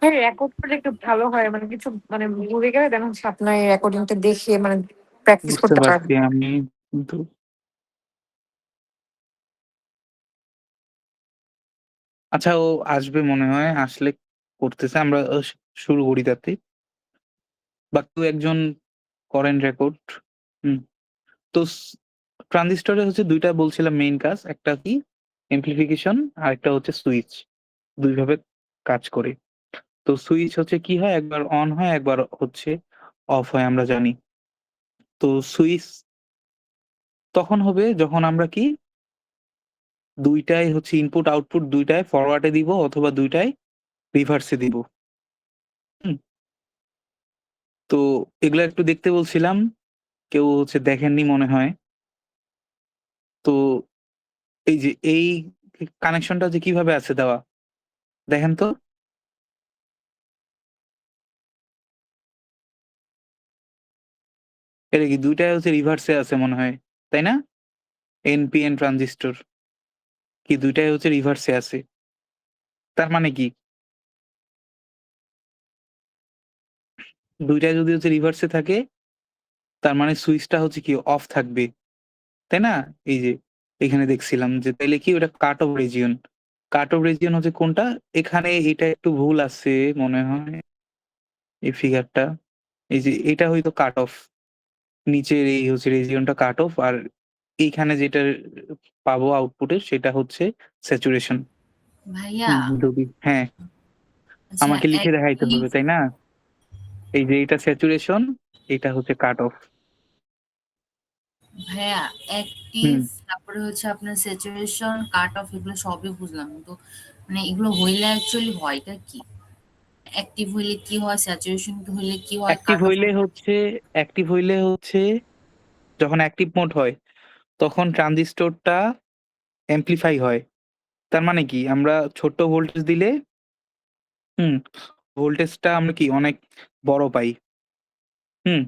ভাই রেকর্ড করলে একটু ভালো হয়। মানে কিছু মানে ভুলে গেলে দেন হচ্ছে আপনার এই রেকর্ডিংটা দেখে মানে প্র্যাকটিস বুঝতে করতে পারছি পারবেন। আমি, কিন্তু আচ্ছা ও আসবে মনে হয়, আসলে করতেছে। আমরা শুরু করি তাতে। বা কেউ একজন করেন রেকর্ড। হুম। তো ট্রানজিস্টরে হচ্ছে ২ টা বলছিলাম মেইন কাজ। একটা কি? এমপ্লিফিকেশন, আরেকটা হচ্ছে সুইচ। ২ ভাবে কাজ করে। তো সুইচ হচ্ছে কি হয়? একবার অন হয়, একবার হচ্ছে অফ হয় আমরা জানি। তো সুইচ তখন হবে যখন আমরা কি ২ টাই হচ্ছে ইনপুট আউটপুট ২ টায় ফরওয়ার্ড এ দিব অথবা ২ টায় রিভার্স এ দিব। হুম? তো এগুলা একটু দেখতে বলছিলাম। কেউ হচ্ছে দেখেননি মনে হয়। তো এই যে এই কানেকশনটা যে কিভাবে আছে দেওয়া, দেখেন তো? এটা কি ২ টাই হচ্ছে রিভার্স এ আছে মনে হয়। তাই না? NPN transistor. কি ২ টাই হচ্ছে রিভার্স এ আছে। তার মানে কি? ২ টাই যদি হচ্ছে রিভার্স এ থাকে, তার মানে সুইচটা হচ্ছে কি অফ থাকবে। তাই না? এই যে এখানে দেখছিলাম যে তাইলে কি ওটা cut off region. Cut off region হচ্ছে কোনটা? এখানে এটা একটু ভুল আছে মনে হয় এই ফিগারটা। এই যে এটা হয়তো কাট অফ। নিচের এই হচ্ছে রিজিয়নটা কাট অফ, আর এইখানে যেটা পাবো আউটপুটে সেটা হচ্ছে স্যাচুরেশন। ভাইয়া যদি হ্যাঁ, আচ্ছা আমাকে লিখে দেখাইতে অ্যাক্টিভ হবে, তাই না? এই যে এটা স্যাচুরেশন, এটা হচ্ছে কাট অফ। ভাইয়া অ্যাক্টিভ হুম। তারপরে হচ্ছে আপনার স্যাচুরেশন কাট অফ এগুলো সবই বুঝলাম, কিন্তু মানে এগুলো হইলে অ্যাকচুয়ালি হয়টা কি? অ্যাক্টিভ হইলে কি হয়, স্যাচুরেশন হইলে কি হয়, অ্যাক্টিভ কাট অফ হইলে হচ্ছে অ্যাক্টিভ হইলে হচ্ছে যখন অ্যাক্টিভ মোড হয় তখন ট্রানজিস্টরটা এমপ্লিফাই হয়। তার মানে কি? আমরা ছোট্ট ভোল্টেজ দিলে হুম, ভোল্টেজটা আমরা কি অনেক বড় পাই। হুম?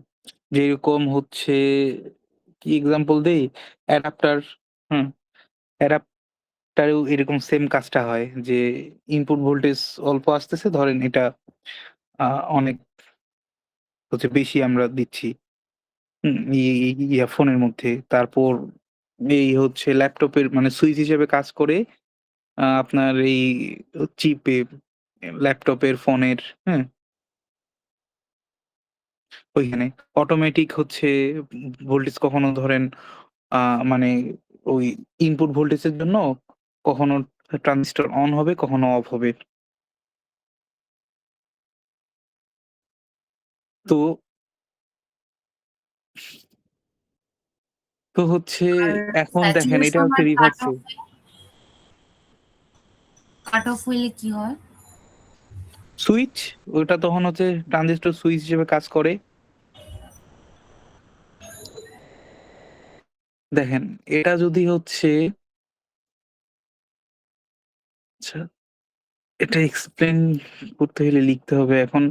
যেরকম হচ্ছে কি এক্সাম্পল দেই? অ্যাডাপ্টার, হুম, অ্যাডাপ্টারেও এরকম সেম কাজটা হয় যে ইনপুট ভোল্টেজ অল্প আসতেছে, ধরেন এটা আ অনেক হচ্ছে বেশি আমরা দিচ্ছি। ফোনের মধ্যে। তারপর এই হচ্ছে ল্যাপটপের মানে সুইচ হিসেবে কাজ করে আপনার এই চিপে, ল্যাপটপের, ফোনের, হ্যাঁ? ওইখানে অটোমেটিক হচ্ছে ভোল্টেজ কখনো ধরেন আ মানে ওই ইনপুট ভোল্টেজের জন্য কখনো ট্রানজিস্টর অন হবে, কখনো অফ হবে। তো তো হচ্ছে আর এখন দেখেন এটা স্যাচুরেশন হচ্ছে আর কাট রিভার্সে। অফ, কাট অফ হইলে কি হয়? সুইচ ওটা তখন হচ্ছে ট্রানজিস্টর সুইচ হিসেবে কাজ করে। দেখেন এটা যদি হচ্ছে আচ্ছা, এটা এক্সপ্লেইন করতে হলে লিখতে হবে এখন।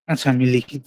আচ্ছা আমি লিখি।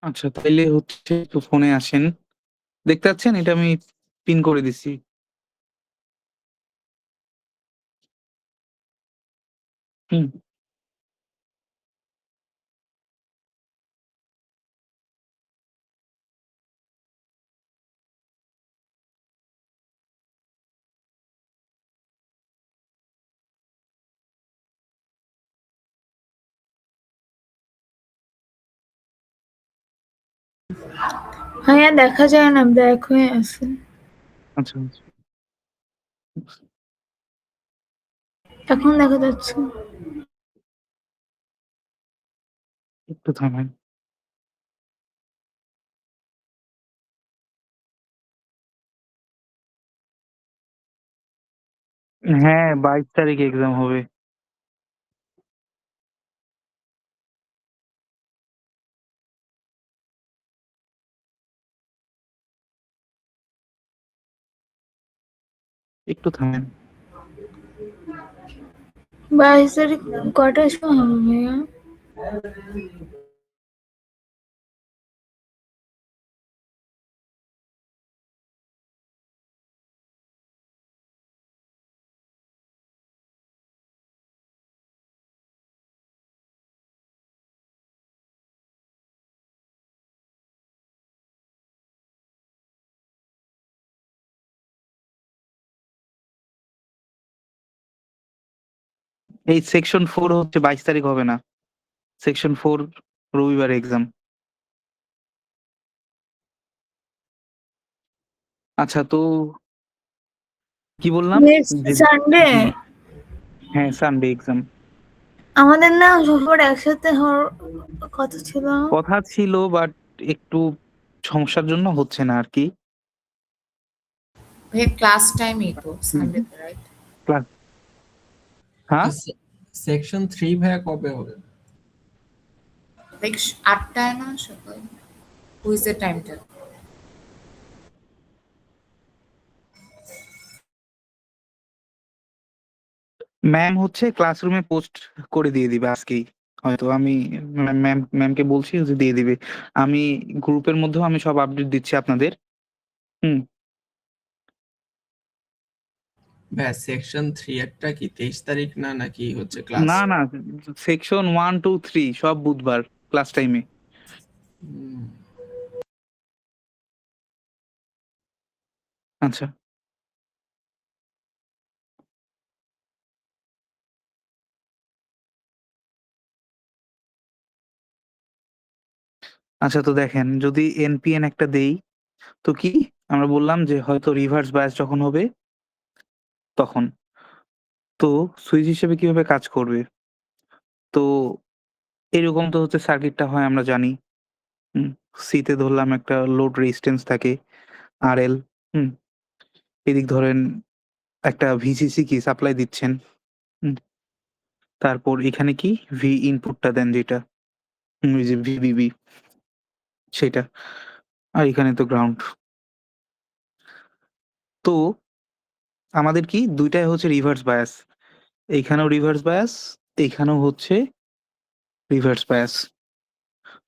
আচ্ছা তাইলে হচ্ছে একটু ফোনে আসেন। দেখতে পাচ্ছেন? এটা আমি পিন করে দিছি। হুম। ভাইয়া দেখা যায় না, ব্ল্যাক হয়ে আছে। আচ্ছা, আচ্ছা। এখন দেখা যাচ্ছে। একটু থামেন। হ্যাঁ, 22 তারিখ এক্সাম হবে। একটু থামেন। 22 তারিখ কটার সময় হবে ভাইয়া? এই সেকশন 4 হচ্ছে 22 তারিখ হবে না। সেকশন 4 রবিবার এক্সাম। আচ্ছা, তো কি বললাম? নেক্সট যে সানডে হুম, হ্যাঁ, সানডে এক্সাম। আমাদের না সবার একসাথে হওয়ার কথা ছিল। কথা ছিল, বাট একটু সমস্যার জন্য হচ্ছে না আরকি। ভাইয়া ক্লাস টাইমই তো হুম, সানডেতে, রাইট? ক্লাস হ্যাঁ? সেকশন 3 ভাইয়া কবে হবে? লাইক 8টায় না সকাল? হুইজ দ্য টাইমটা? ম্যাম হচ্ছে ক্লাসরুমে পোস্ট করে দিয়ে দিবে আজকেই। হয়তো আমি ম্যামকে বলছি যে দিয়ে দিবে। আমি গ্রুপের মধ্যেও আমি সব আপডেট দিচ্ছি আপনাদের। হুম। ভাইয়া সেকশন 3 এরটা কি 23 তারিখ না নাকি হচ্ছে ক্লাস? না, না, সেকশন 1, 2, 3 সব বুধবার ক্লাস টাইমে। আচ্ছা। আচ্ছা, তো দেখেন যদি এনপিএন একটা দেই, তো কি আমরা বললাম যে হয়তো রিভার্স বায়াস যখন হবে তখন। তো সুইচ হিসেবে কিভাবে কাজ করবে? তো এরকম তো হচ্ছে সার্কিটটা হয় আমরা জানি। হুম। সিতে ধরলাম একটা লোড রেজিস্ট্যান্স থাকে আরএল। হুম। এদিক ধরেন একটা ভিসিসি কি সাপ্লাই দিচ্ছেন। হুম। তারপর এখানে কি ভি ইনপুটটা দেন যেটা, ওই যে ভিবিবি সেটা। আর এখানে তো গ্রাউন্ড। তো আমাদের কি ২ টাই হচ্ছে রিভার্স বায়াস। এইখানেও রিভার্স বায়াস, এইখানেও হচ্ছে রিভার্স বায়াস।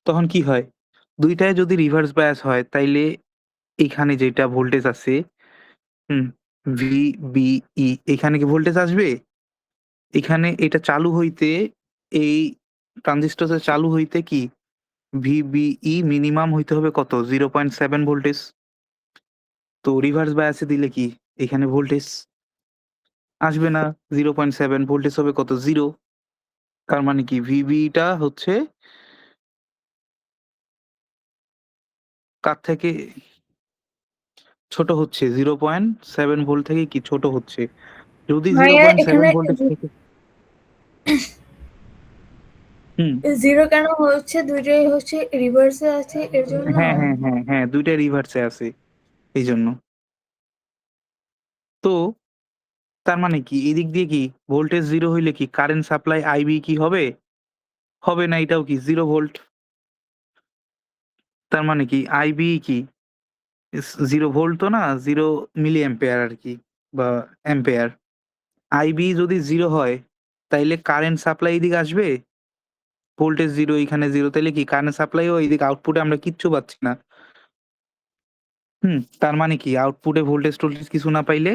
তখন কি হয়? ২ টায় যদি রিভার্স বায়াস হয় তাইলে এখানে যেটা ভোল্টেজ আছে, হুম, ভিবিই এখানে কি ভোল্টেজ আসবে? এখানে এটা চালু হইতে, এই ট্রানজিস্টরটা চালু হইতে কি ভিবিই মিনিমাম হইতে হবে কত? 0.7 ভোল্টেজ। তো রিভার্স বায়াসে দিলে কি এখানে ভোল্টেজ আসবে না, 0.7 ভোল্টেজ হবে কত? 0। তার মানে কি ভিবিটা হচ্ছে কার থেকে ছোট হচ্ছে? 0.7 ভোল্ট থেকে কি ছোট হচ্ছে। যদি ভাইয়া 0.7 এখানে ভোল্টেজ থেকে হুম, জিরো কেন হচ্ছে? দুইটাই হচ্ছে রিভার্সে আছে এর জন্য। হ্যাঁ, হ্যাঁ, হ্যাঁ, হ্যাঁ, ২ টাই রিভার্সে আছে এইজন্য। তো তার মানে কি এদিক দিয়ে কি ভোল্টেজ 0 হইলে কি কারেন্ট সাপ্লাই আইবি কি হবে? হবে না, এটাও কি 0 ভোল্ট। তার মানে কি আইবি কি 0 ভোল্ট তো না, 0 মিলি অ্যাম্পিয়ার আরকি বা অ্যাম্পিয়ার। আইবি যদি 0 হয় তাইলে কারেন্ট সাপ্লাই এদিকে আসবে? ভোল্টেজ 0 এখানে 0 তাইলে কি কারেন্ট সাপ্লাইও এইদিকে আউটপুটে আমরা কিচ্ছু পাচ্ছি না। হুম, তার মানে কি আউটপুটে ভোল্টেজ-টোল্টেজ কিছু না পাইলে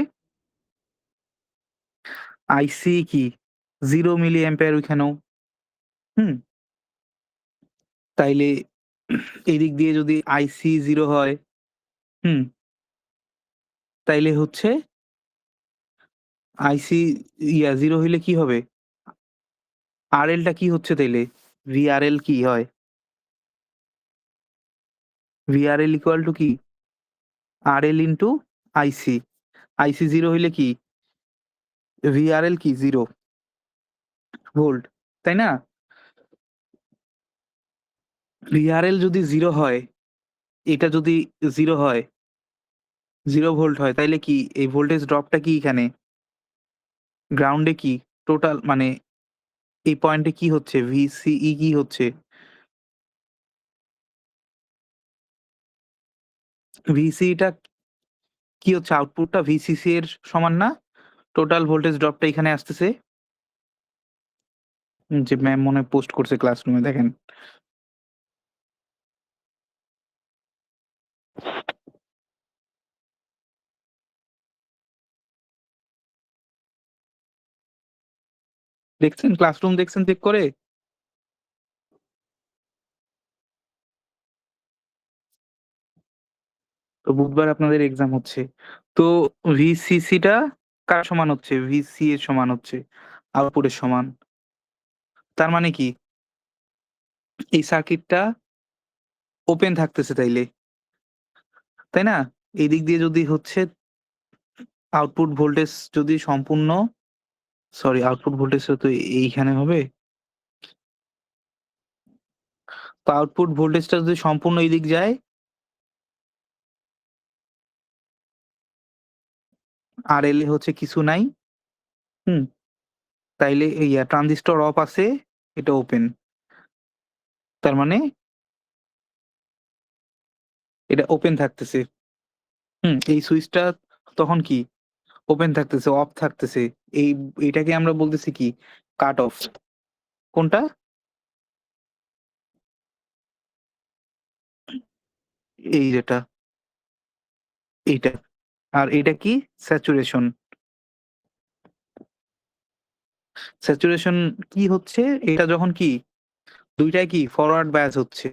আইসি কি 0 মিলি অ্যাম্পিয়ার ওইখানেও। হুম, তাইলে এদিক দিয়ে যদি আইসি 0 হয়, হুম, তাইলে হচ্ছে আইসি 0 হইলে কি হবে? আরএলটা কি হচ্ছে তাইলে? ভিআরএল কি হয়? ভিআরএল ইকুয়াল টু কি? আরএল ইনটু আইসি। আইসি 0 হইলে কি? ভিআরএল কি 0 ভোল্ট, তাই না? ভিআরএল যদি 0 হয়, এটা যদি 0 হয়, 0 ভোল্ট হয়, তাইলে কি এই ভোল্টেজ ড্রপটা কি এখানে? গ্রাউন্ডে কি? টোটাল মানে এই পয়েন্টে কি হচ্ছে? VCE কি হচ্ছে? VCE টা কি হচ্ছে? আউটপুটটা VCC এর সমান না? টোটাল ভোল্টেজ ড্রপটা এখানে আসতেছে। যে ম্যাম মনে হয় পোস্ট করছে ক্লাসরুমে, দেখেন। দেখছেন? ক্লাসরুম দেখছেন চেক করে? তো বুধবার আপনাদের এক্সাম হচ্ছে। তো VCC টা কার সমান হচ্ছে? VC এর সমান হচ্ছে। আউটপুটের সমান। তার মানে কি? এই সার্কিটটা ওপেন থাকতেছে তাইলে। তাই না? এই দিক দিয়ে যদি হচ্ছে আউটপুট ভোল্টেজ যদি সম্পূর্ণ সরি আউটপুট ভোল্টেজটা তো এইখানে হবে। তো আউটপুট ভোল্টেজটা যদি সম্পূর্ণ এইদিক যায়, RL এ হচ্ছে কিছু নাই। হুম? তাইলে ট্রানজিস্টর অফ আছে, এটা ওপেন। তার মানে এটা ওপেন থাকতেছে। এই সুইচটা তখন কি? ওপেন থাকতেছে, অফ থাকতেছে। এই এটাকে আমরা বলতেছি কি? Cut off. কোনটা? এই যেটা, এইটা। আর এটা কি? স্যাচুরেশন। স্যাচুরেশন কি হচ্ছে? এটা যখন কি? ২ টাই কি? ফরওয়ার্ড বায়াস হচ্ছে।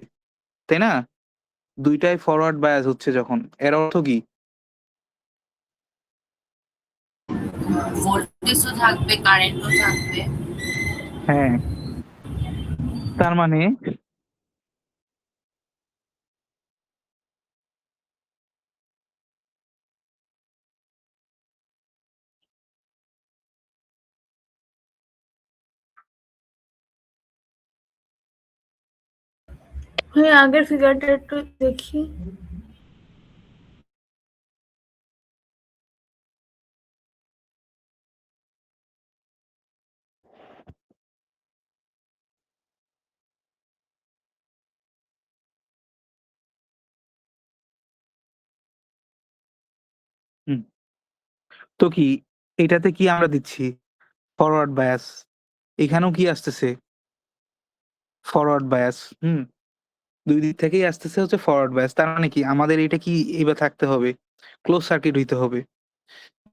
তাই না? ২ টাই ফরওয়ার্ড বায়াস হচ্ছে যখন। এর অর্থ কি? ভোল্টেজও থাকবে, কারেন্টও থাকবে। হ্যাঁ, তার মানে ভাই আগের ফিগারটা একটু দেখি। হুম, তো কি এটাতে কি আমরা দিচ্ছি? Forward bias. এখানেও কি আসতেছে? Forward bias. ২ দিক থেকেই আসতেছে হচ্ছে ফরওয়ার্ড বায়াস। তার মানে কি? আমাদের এটা কি এবার থাকতে হবে? ক্লোজ সার্কিট হইতে হবে।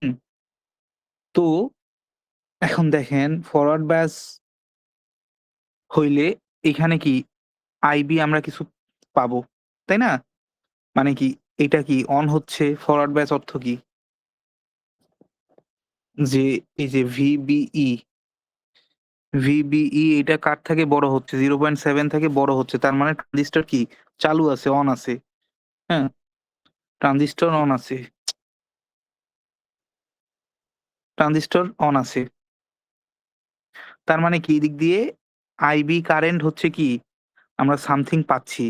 হুম, তো এখন দেখেন ফরওয়ার্ড বায়াস হইলে এখানে কি? IB আমরা কিছু পাবো। তাই না? মানে কি? এটা কি অন হচ্ছে? ফরওয়ার্ড বায়াস অর্থ কি? যে এই যে VBE এটা কার থেকে বড় হচ্ছে? 0.7 থেকে বড় হচ্ছে। তার মানে ট্রানজিস্টর কি? চালু আছে, অন আছে। হ্যাঁ? ট্রানজিস্টর অন আছে। ট্রানজিস্টর অন আছে। তার মানে কি? এদিক দিয়ে IB কারেন্ট হচ্ছে কি? আমরা সামথিং পাচ্ছি।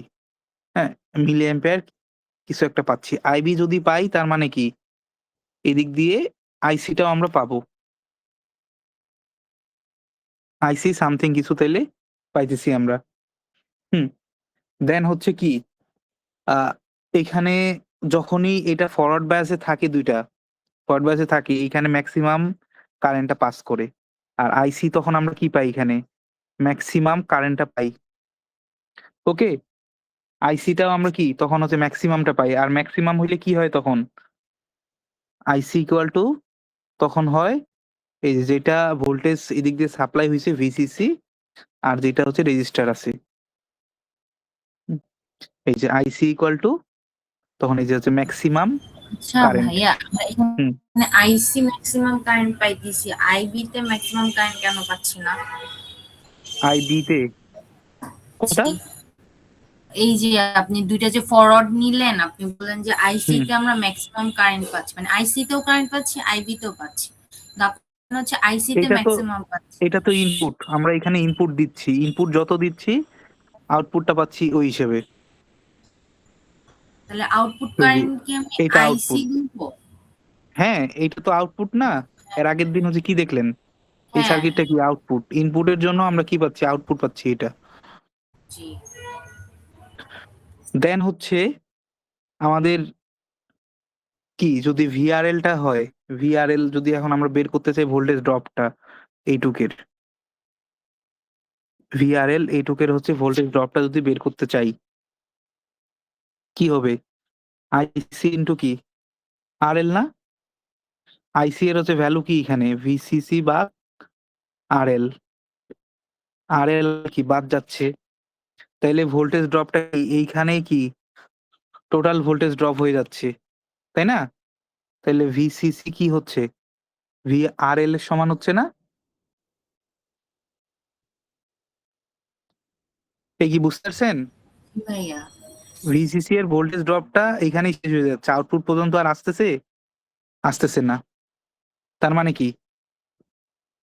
হ্যাঁ? মিলি অ্যাম্পিয়ার কিছু একটা পাচ্ছি। IB যদি পাই তার মানে কি? এদিক দিয়ে IC টাও আমরা পাবো। IC সামথিং কিছু তাইলে পাইতেছি আমরা। হুম? দেন হচ্ছে কি? আ এখানে যখনই এটা ফরওয়ার্ড বায়াসে থাকে ২ টা, ফরওয়ার্ড বায়াসে থাকে এইখানে মেক্সিমাম কারেন্টটা পাস করে। আর IC তখন আমরা কি পাই এখানে? মেক্সিমাম কারেন্টটা পাই। ওকে? IC টাও আমরা কি? তখন হচ্ছে মেক্সিমামটা পাই। আর মেক্সিমাম হইলে কি হয় তখন? IC ইকুয়াল টু তখন হয় এই যে যেটা ভোল্টেজ এদিক দিয়ে সাপ্লাই হইছে VCC আর যেটা হচ্ছে রেজিস্টার আছে। হুম? এই যে IC ইকুয়াল টু তখন এই যে হচ্ছে মেক্সিমাম আচ্ছা কারেন্ট। ভাইয়া, হুম, এখানে আইসি ম্যাক্সিমাম কারেন্ট পাইতেছি, আইবি তে ম্যাক্সিমাম কারেন্ট কেন পাচ্ছি না? IB তে কোনটা? জি, এই যে আপনি দুইটা যে ফরওয়ার্ড নিলেন, আপনি বললেন যে আইসি হুম, তে আমরা ম্যাক্সিমাম কারেন্ট পাচ্ছি, মানে আইসি তেও কারেন্ট পাচ্ছি, আইবি তেও পাচ্ছি। কিন্তু আপনি হচ্ছে আইসি তে এটা তো ম্যাক্সিমাম পাচ্ছি। এটা তো ইনপুট। আমরা এখানে ইনপুট দিচ্ছি। ইনপুট যত দিচ্ছি আউটপুটটা পাচ্ছি ওই হিসেবে। তাহলে আউটপুট এই যে কারেন্ট কি আমি এটা আইসি আউটপুট। লিখবো? হ্যাঁ, এইটা তো আউটপুট না? এর আগের দিন হচ্ছে কি দেখলেন? এই হ্যাঁ, সার্কিটটা কি আউটপুট। ইনপুটের জন্য আমরা কি পাচ্ছি? আউটপুট পাচ্ছি এটা। জি। দেন হচ্ছে আমাদের কি যদি VRL টা হয়, VRL যদি এখন আমরা বের করতে চাই ভোল্টেজ ড্রপটা এইটুকের, VRL এইটুকের হচ্ছে ভোল্টেজ ড্রপটা যদি বের করতে চাই, কি হবে? আইসি ইন্টু কি? RL না? আইসি এর হচ্ছে ভ্যালু কি এখানে? VCC বা RL। RL কি বাদ যাচ্ছে, তাইলে ভোল্টেজ ড্রপটা এইখানেই কি টোটাল ভোল্টেজ ড্রপ হয়ে যাচ্ছে, তাই না? তাইলে VCC কি হচ্ছে? VRL এর সমান হচ্ছে না? এই কি বুঝতে পারছেন? জি ভাইয়া। VCC এর ভোল্টেজ ড্রপটা এখানেই শেষ হয়ে যাচ্ছে, আউটপুট পর্যন্ত আর আসতেছে আসতেছে না। তার মানে কি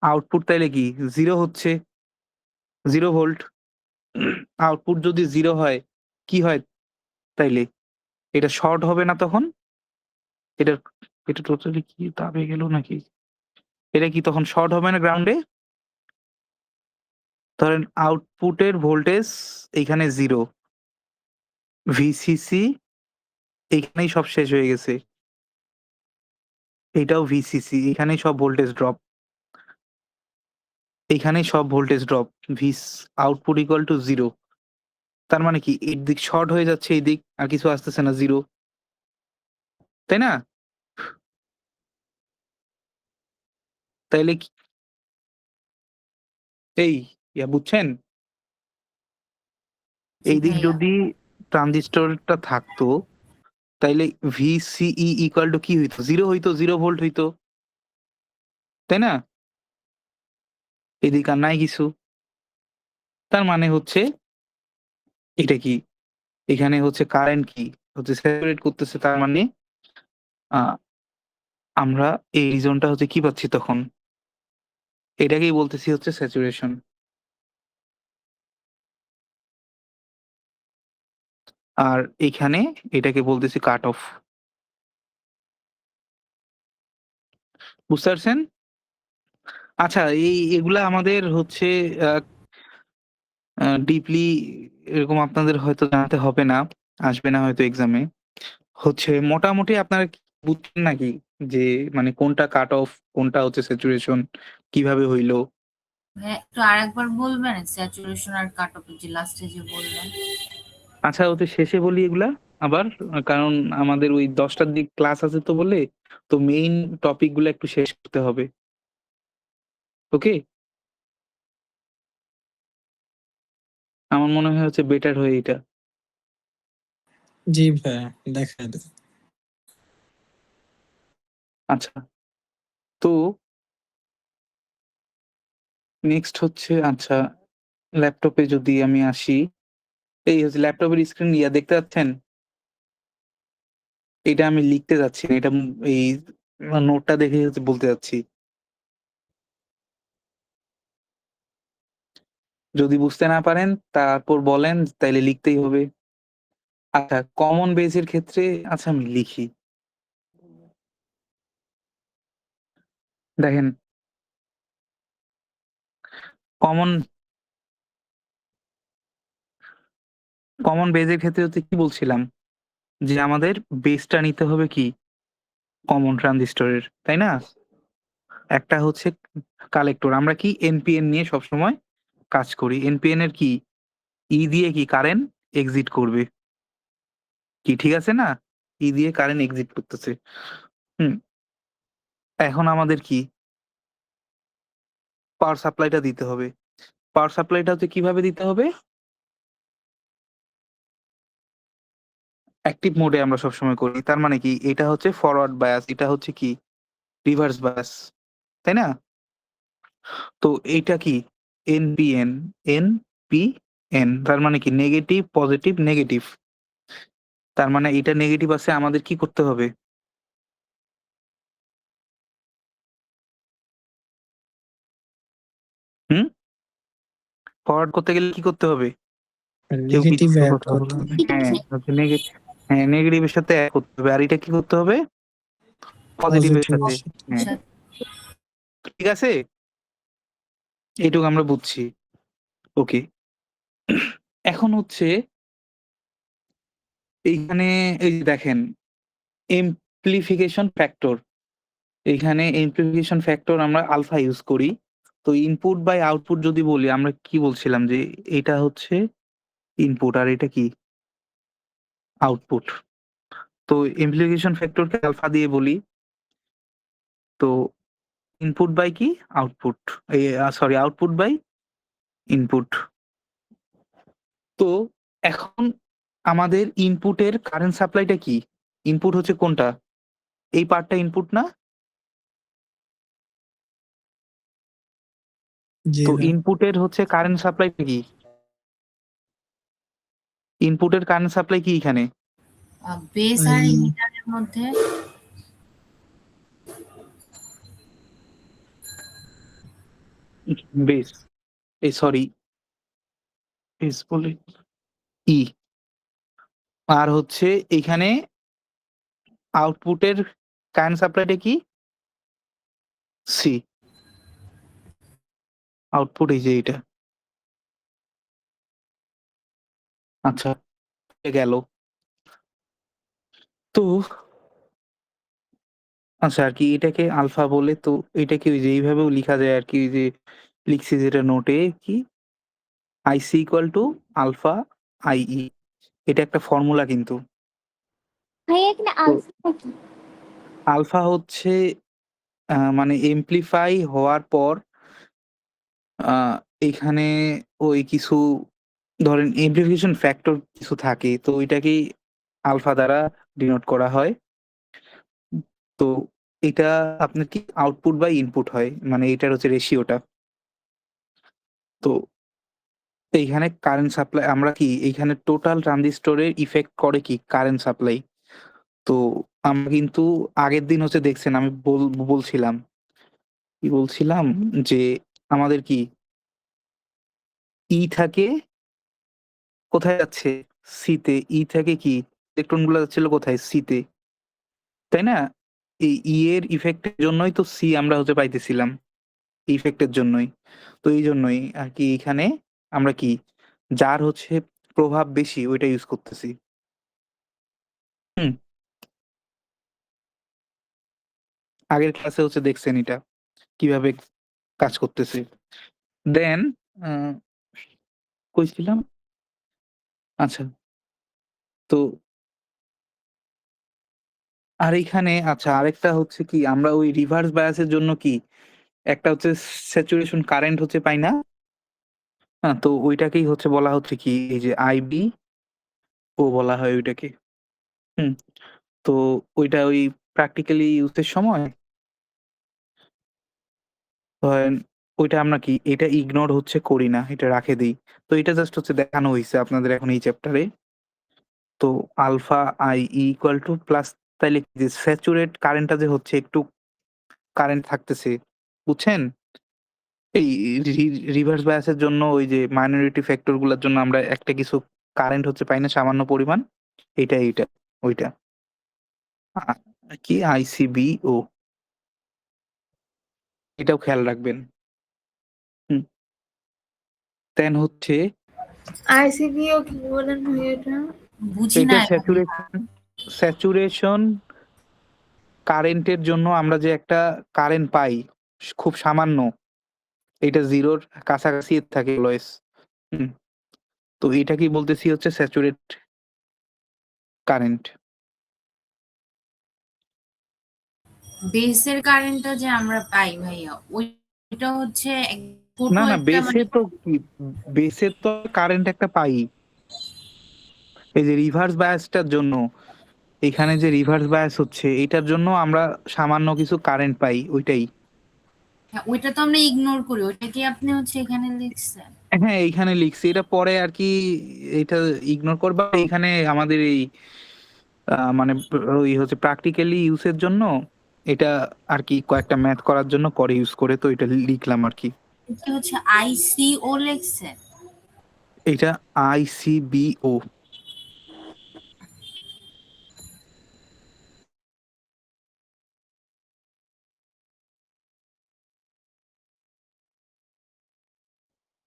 আউটপুট তাইলে কি জিরো হচ্ছে, 0 ভোল্ট। আউটপুট যদি জিরো হয় কি হয় তাইলে? এটা শর্ট হবে না তখন? এটা এটা টোটালি কি দাবে গেল নাকি? এটা কি তখন শর্ট হবে না গ্রাউন্ডে? ধরেন আউটপুটের ভোল্টেজ এইখানে 0, VCC এইখানেই সব শেষ হয়ে গেছে। এইটাও VCC, এখানেই সব ভোল্টেজ ড্রপ। এইখানেই সব ভোল্টেজ ড্রপ। ভিস আউটপুট ইকুয়াল টু 0। তার মানে কি এই দিক শর্ট হয়ে যাচ্ছে, এই দিক আর কিছু আসতেছে না, 0, তাই না? তাইলে কি এই বুঝছেন? জি এই দিক ভাইয়া। যদি ট্রানজিস্টরটা থাকতো তাইলে VCE ইকুয়াল টু কি হইতো? 0 হইতো, 0 ভোল্ট হইতো, তাই না? এদিক আর নাই কিছু। তার মানে হচ্ছে এটা কি এখানে হচ্ছে কারেন্ট কি হচ্ছে সেপারেট করতেছে, তার মানে আহ, আমরা এই রিজনটা হচ্ছে কি পাচ্ছি তখন? এটাকেই বলতেছি হচ্ছে স্যাচুরেশন। আর এখানে এটাকে বলতেছি কাট অফ। বুঝতে পারছেন? আচ্ছা, এগুলা আমাদের হচ্ছে ডিপলি এরকম আপনাদের হয়তো জানতে হবে না, আসবে না হয়তো এক্সামে। হচ্ছে মোটামুটি আপনারা কি বুঝছেন নাকি যে মানে কোনটা কাট অফ, কোনটা হচ্ছে স্যাচুরেশন, কিভাবে হইলো? ভাইয়া একটু আরেকবার বলবেন স্যাচুরেশন আর কাট অফ যে লাস্টে যে বললেন? আচ্ছা, হচ্ছে শেষে বলি এগুলা আবার, কারণ আমাদের ওই 10টার দিক ক্লাস আছে তো বলে, তো মেইন টপিক গুলো একটু শেষ করতে হবে। ওকে, আমার মনে হয় হচ্ছে বেটার হয় এটা। জি ভাইয়া, দেখা দেব। আচ্ছা, তো নেক্সট হচ্ছে আচ্ছা ল্যাপটপে যদি আমি আসি, এই হচ্ছে ল্যাপটপের স্ক্রিন দেখতে পাচ্ছেন? এটা আমি লিখতে যাচ্ছি না, এটা এই নোটটা দেখে হচ্ছে বলতে যাচ্ছি। যদি বুঝতে না পারেন তারপর বলেন, তাইলে লিখতেই হবে। আচ্ছা, কমন বেজের ক্ষেত্রে আচ্ছা আমি লিখি। দেখেন, কমন কমন বেজের ক্ষেত্রে হচ্ছে কি বলছিলাম যে আমাদের বেসটা নিতে হবে কি কমন ট্রানজিস্টরের, তাই না? একটা হচ্ছে কালেক্টর। আমরা কি এনপিএন নিয়ে সবসময় কাজ করি। এনপিএন এর কি দিয়ে কি কারেন্ট এক্সিট করবে, কি ঠিক আছে না? দিয়ে কারেন্ট এক্সিট করতেছে। হুম, এখন আমাদের কি পাওয়ার সাপ্লাইটা দিতে হবে। পাওয়ার সাপ্লাইটা হচ্ছে কিভাবে দিতে হবে? অ্যাক্টিভ মোডে আমরা সবসময় করি। তার মানে কি এটা হচ্ছে ফরওয়ার্ড বায়াস, এটা হচ্ছে কি রিভার্স বায়াস, তাই না? তো এইটা কি এনপিএন, এনপিএন তার মানে কি নেগেটিভ পজিটিভ নেগেটিভ। তার মানে এটা নেগেটিভ আছে, আমাদের কি করতে হবে? হুম, ফরওয়ার্ড করতে গেলে কি করতে হবে? কেউ কিছু নেগেটিভ অ্যাড কথা করতে বলবে? হবে। হ্যাঁ, নেগেটিভের সাথে এক করতে হবে। আর এটা কি করতে হবে? পজিটিভের সাথে। পজিটিভ হ্যাঁ, ঠিক আছে? এইটুকু আমরা বুঝছি। ওকে। এখন হচ্ছে এইখানে এই যে দেখেন এমপ্লিফিকেশন ফ্যাক্টর। এইখানে এমপ্লিফিকেশন ফ্যাক্টর আমরা আলফা ইউজ করি। তো ইনপুট বাই আউটপুট যদি বলি আমরা কি বলছিলাম যে এটা হচ্ছে ইনপুট আর এটা কি? আউটপুট। তো এমপ্লিফিকেশন ফ্যাক্টরকে আলফা দিয়ে বলি। তো ইনপুট বাই কি? আউটপুট। এই সরি আউটপুট বাই ইনপুট। তো এখন আমাদের ইনপুটের কারেন্ট সাপ্লাইটা কি? ইনপুট হচ্ছে কোনটা? এই পার্টটা ইনপুট না? জি তো স্যার। ইনপুটের হচ্ছে কারেন্ট সাপ্লাইটা কি? ইনপুটের কারেন্ট সাপ্লাই কি এখানে? বেস আর এই ইমিটারের মধ্যে বেস এই সরি বেস বলে ই। আর হচ্ছে এখানে আউটপুটের কারেন্ট সাপ্লাইটা কি? সি। আউটপুট এই যে এটা। আচ্ছা, গেল। তো আচ্ছা আর কি এটাকে আলফা বলে, তো এটাকে ওই যে এইভাবেও লিখা যায় আর কি, ওই যে লিখছি যেটা নোটে কি আইসি ইকুয়াল টু আলফা আইই। এটা একটা ফর্মুলা কিন্তু। ভাইয়া এখানে তো আলফা কি? আলফা হচ্ছে মানে এমপ্লিফাই হওয়ার পর আহ, এখানে ওই কিছু ধরেন এমপ্লিফিকেশন ফ্যাক্টর কিছু থাকে, তো ওইটাকেই আলফা দ্বারা ডিনোট করা হয়। তো এটা আপনার কি আউটপুট বাই ইনপুট হয়, মানে এটার হচ্ছে রেশিওটা। তো এইখানে কারেন্ট সাপ্লাই আমরা কি এইখানে টোটাল ট্রানজিস্টরের ইফেক্ট করে কি কারেন্ট সাপ্লাই। তো আমরা কিন্তু আগের দিন হচ্ছে দেখছেন আমি বলছিলাম কি বলছিলাম যে আমাদের কি ই থাকে কোথায় যাচ্ছে? সিতে। ই থেকে কি ইলেকট্রন গুলো যাচ্ছিল কোথায়? সিতে, তাই না? এই ই এর ইফেক্টের জন্যই তো সি আমরা হচ্ছে পাইতেছিলাম, ইফেক্টের জন্যই। তো এই জন্যই আর কি এখানে আমরা কি যার হচ্ছে প্রভাব বেশি ওইটা ইউজ করতেছি। হুম, আগের ক্লাসে হচ্ছে দেখছেন এটা কিভাবে কাজ করতেছে। দেন কইছিলাম আচ্ছা, তো আর এইখানে আচ্ছা আরেকটা হচ্ছে কি আমরা ওই রিভার্স বায়াসের জন্য কি একটা হচ্ছে স্যাচুরেশন কারেন্ট হচ্ছে পাই না? হ্যাঁ, তো ওইটাকেই হচ্ছে বলা হচ্ছে কি এই যে আইবি ও বলা হয় ওইটাকে। হুম, তো ওইটা ওই প্র্যাকটিক্যালি ইউজের সময় ধরেন ওইটা আমরা কি এটা ইগনোর হচ্ছে করি না, এটা রাখে দিই। তো এটা জাস্ট হচ্ছে দেখানো হয়েছে আপনাদের এখন এই চ্যাপ্টারে। তো alpha I equal to plus, তাইলে কি যে স্যাচুরেট কারেন্টটা যে হচ্ছে একটু কারেন্ট থাকতেছে, বুঝছেন? এই রিভার্স বায়াসের জন্য ওই যে মাইনরিটি ফ্যাক্টর গুলোর জন্য আমরা একটা কিছু কারেন্ট হচ্ছে পাই না সামান্য পরিমাণ, এইটা ওইটা কি আইসিবি ও, এটাও খেয়াল রাখবেন। হুম, দেন হচ্ছে আইসিবিও কি বলেন ভাইয়া এটা? বুঝি এটা না স্যাচুরেশন কারেন্টের জন্য আমরা যে একটা কারেন্ট পাই খুব সামান্য, এটা জিরোর কাছাকাছি থাকে অলওয়েজ। হুম, তো এটা কি বলতেছি হচ্ছে স্যাচুরেট কারেন্ট। বেসের কারেন্টটা যে আমরা পাই ভাইয়া ওইটা হচ্ছে ছোট না একটা বেসে মানে তো কি, বেসে তো কারেন্ট একটা পাই। এই যে রিভার্স বায়াসটার জন্য এখানে যে রিভার্স বায়াস হচ্ছে এটার জন্য আমরা সামান্য কিছু কারেন্ট পাই, ওইটাই। হ্যাঁ, ওইটা তো আমরা ইগনোর করি, ওইটা কি আপনি হচ্ছে এখানে লিখছেন? হ্যাঁ এইখানে লিখছি, এটা পরে আর কি এটা ইগনোর করবা। এখানে আমাদের এই মানে ওই হচ্ছে প্র্যাকটিক্যালি ইউজের জন্য এটা আর কি কয়েকটা ম্যাথ করার জন্য পরে ইউজ করে, তো এটা লিখলাম আর কি। এটা হচ্ছে আইসিও লিখছেন? এটা ICBO।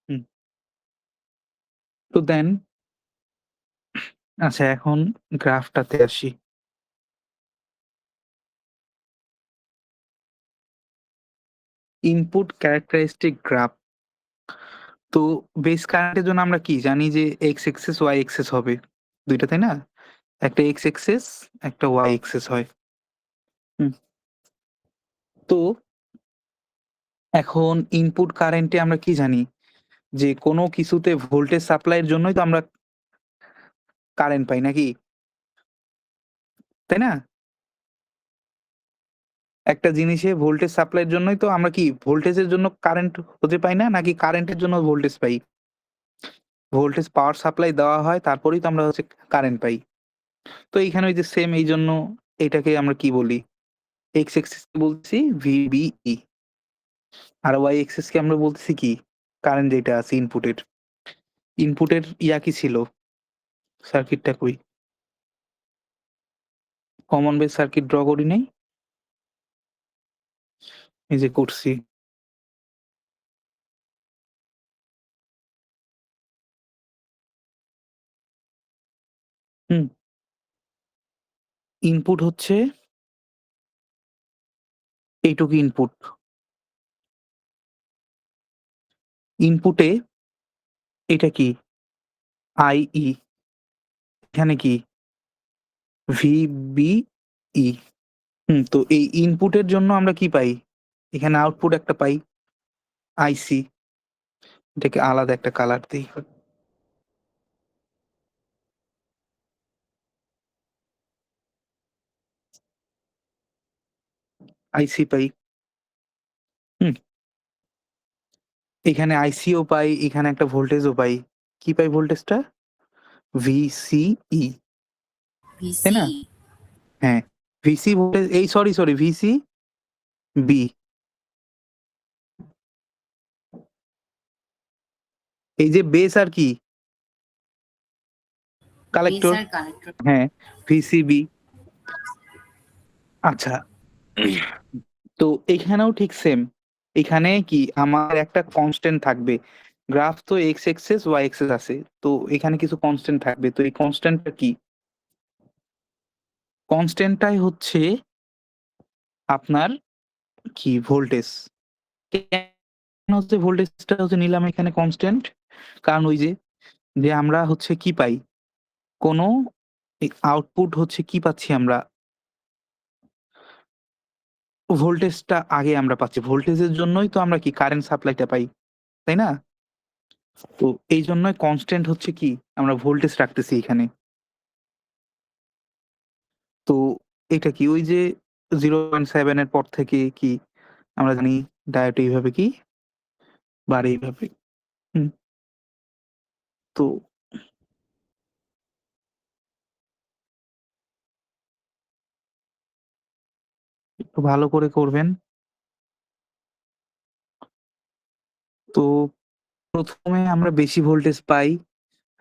হুম। তো দেন আচ্ছা এখন গ্রাফটাতে আসি। Input characteristic graph. তো বেস কারেন্টের জন্য আমরা কি জানি যে এক্স এক্সিস ওয়াই এক্সিস হবে। ২ টা তাই না? একটা এক্স এক্সিস, একটা ওয়াই এক্সিস হয়। হুম। তো এখন ইনপুট কারেন্টে আমরা কি জানি? যে কোনো কিছুতে ভোল্টেজ সাপ্লাইয়ের জন্যই তো আমরা কারেন্ট পাই নাকি? তাই না? একটা জিনিসে ভোল্টেজ সাপ্লাইয়ের জন্যই তো আমরা কি ভোল্টেজের জন্য কারেন্ট খুঁজে পাই না? নাকি কারেন্টের জন্য ভোল্টেজ পাই? ভোল্টেজ পাওয়ার সাপ্লাই দেওয়া হয় তারপরেই তো আমরা হচ্ছে কারেন্ট পাই। তো এইখানে ওই যে সেম এইজন্য এটাকে আমরা কি বলি? এক্স এক্সিস কে বলছি VBE আর ওয়াই এক্সিস কে আমরা বলতেছি কি? কারেন্ট যেটা আছে ইনপুটের। ইনপুটের কি ছিল? সার্কিটটা কই? কমন বেস সার্কিট ড্র করি নাই? এই যে করছি। হুম। ইনপুট হচ্ছে এইটুকু ইনপুট। ইনপুটে এটা কি? IE এখানে কি? VBE। তো এই ইনপুটের জন্য আমরা কি পাই? এখানে আউটপুট একটা পাই IC। এটাকে আলাদা একটা কালার দেই। IC পাই। হুম। এখানে IC ও পাই, এখানে একটা ভোল্টেজও পাই। কি পাই ভোল্টেজটা? VCE, তাই ভিসি। না? হ্যাঁ, VC ভোল্টেজ এই সরি VCB। এই যে বেস আর কি? Base collector. আর কালেক্টর। হ্যাঁ, VCB। আচ্ছা, তো এখানেও ঠিক সেম। এখানে কি আমার একটা কনস্ট্যান্ট থাকবে। গ্রাফ তো এক্স এক্সিস ওয়াই এক্সিস আছে। তো এখানে কিছু কনস্ট্যান্ট থাকবে। তো এই কনস্ট্যান্টটা কি? কনস্ট্যান্টটাই হচ্ছে আপনার কি ভোল্টেজ। কেন হচ্ছে ভোল্টেজটা হচ্ছে নিলাম এখানে কনস্ট্যান্ট? কারণ ওই যে আমরা হচ্ছে কি পাই? কোনো আউটপুট হচ্ছে কি পাচ্ছি আমরা? ভোল্টেজটা আগে আমরা পাচ্ছি। ভোল্টেজের জন্যই তো আমরা কি কারেন্ট সাপ্লাইটা পাই। তাই না? তো এইজন্যই কনস্ট্যান্ট হচ্ছে কি? আমরা ভোল্টেজ রাখতেছি এখানে। তো এটা কি ওই যে 0.7 এর পর থেকে কি আমরা জানি ডায়োড এইভাবে কি বাড়ে এইভাবে। হুম। তো একটু ভালো করে করবেন। তো ১ম এ আমরা বেশি ভোল্টেজ পাই।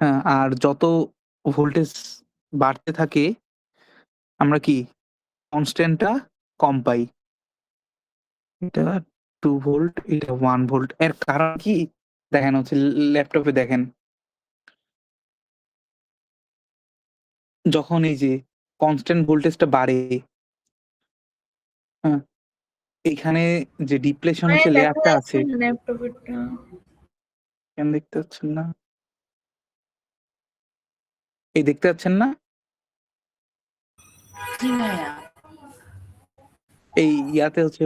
হ্যাঁ, আর যত ভোল্টেজ বাড়তে থাকে আমরা কি কনস্ট্যান্টটা কম পাই। এটা 2 ভোল্ট, এটা 1 ভোল্ট। এর কারণ কি? দেখেন হচ্ছে ল্যাপটপে দেখেন। যখন এই যে কনস্ট্যান্ট ভোল্টেজটা বাড়ে, হ্যাঁ? এইখানে যে ডিপ্লেশন মানে হচ্ছে দেখা লেয়ারটা যাচ্ছে আছে। না ল্যাপটপেরটা। কেন দেখতে পাচ্ছেন না? এই দেখতে পাচ্ছেন না? জি ভাইয়া। এই ইয়াতে হচ্ছে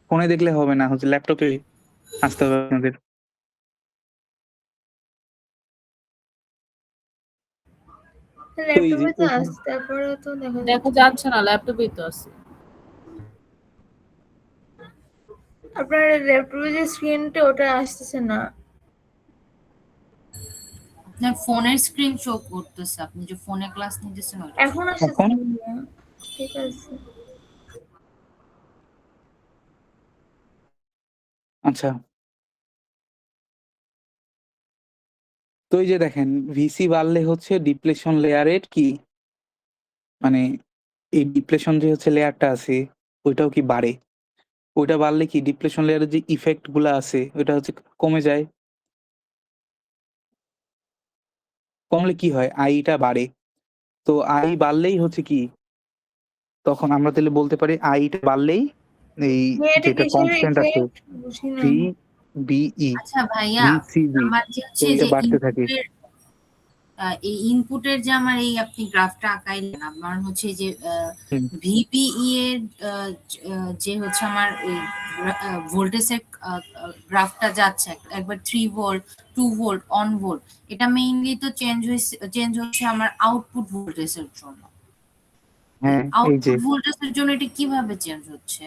ফোনে দেখলে হবে না, হচ্ছে ল্যাপটপে আসতে হবে আপনাদের। তো এই যে ল্যাপটপে তো এইখানে আছে, তারপরে তো দেখা দেখা যাচ্ছে। যাচ্ছে না, ল্যাপটপেই তো আছে। আপনার ল্যাপটপে যে স্ক্রিনটা ওটা আসতেছে না। আপনার ফোনের স্ক্রিন শো করতেছে, আপনি যে ফোনে ক্লাস নিতেছেন ওইটা শো এখন করতেছে। আসতেছে এখন না। ঠিক আছে। আচ্ছা, তো তো এই যে দেখেন ভিসি বাড়লে হচ্ছে ডিপ্লেশন লেয়ারের কি মানে এই ডিপ্লেশন যে হচ্ছে লেয়ারটা আছে ওইটাও কি বাড়ে, ওইটা বাড়লে কি ডিপ্লেশন লেয়ারের যে ইফেক্ট গুলা আছে ওইটা হচ্ছে কমে যায়, কমলে কি হয় আইটা বাড়ে। তো আই বাড়লেই হচ্ছে কি তখন আমরা তাহলে বলতে পারি আইটা বাড়লেই এই এটা যেটা কিসের কনস্ট্যান্ট আছে ইফেক্ট বুঝি না। ভি বিই আচ্ছা ভাইয়া, ভিসিবি আমার যে হচ্ছে এইটা যে বাড়তে থাকে। ইনপুটের এই ইনপুটের যে আমার এই আপনি গ্রাফটা আঁকাইলেন, আমার হচ্ছে যে হুম, ভিপিই এর যে হচ্ছে আমার ওই ভোল্টেজের গ্রাফটা যাচ্ছে একবার 3 ভোল্ট, 2 ভোল্ট, অন ভোল্ট, এটা মেইনলি তো চেঞ্জ হচ্ছে আমার আউটপুট ভোল্টেজের জন্য। হ্যাঁ এই যে আউটপুট ভোল্টেজের জন্য এটা কিভাবে চেঞ্জ হচ্ছে?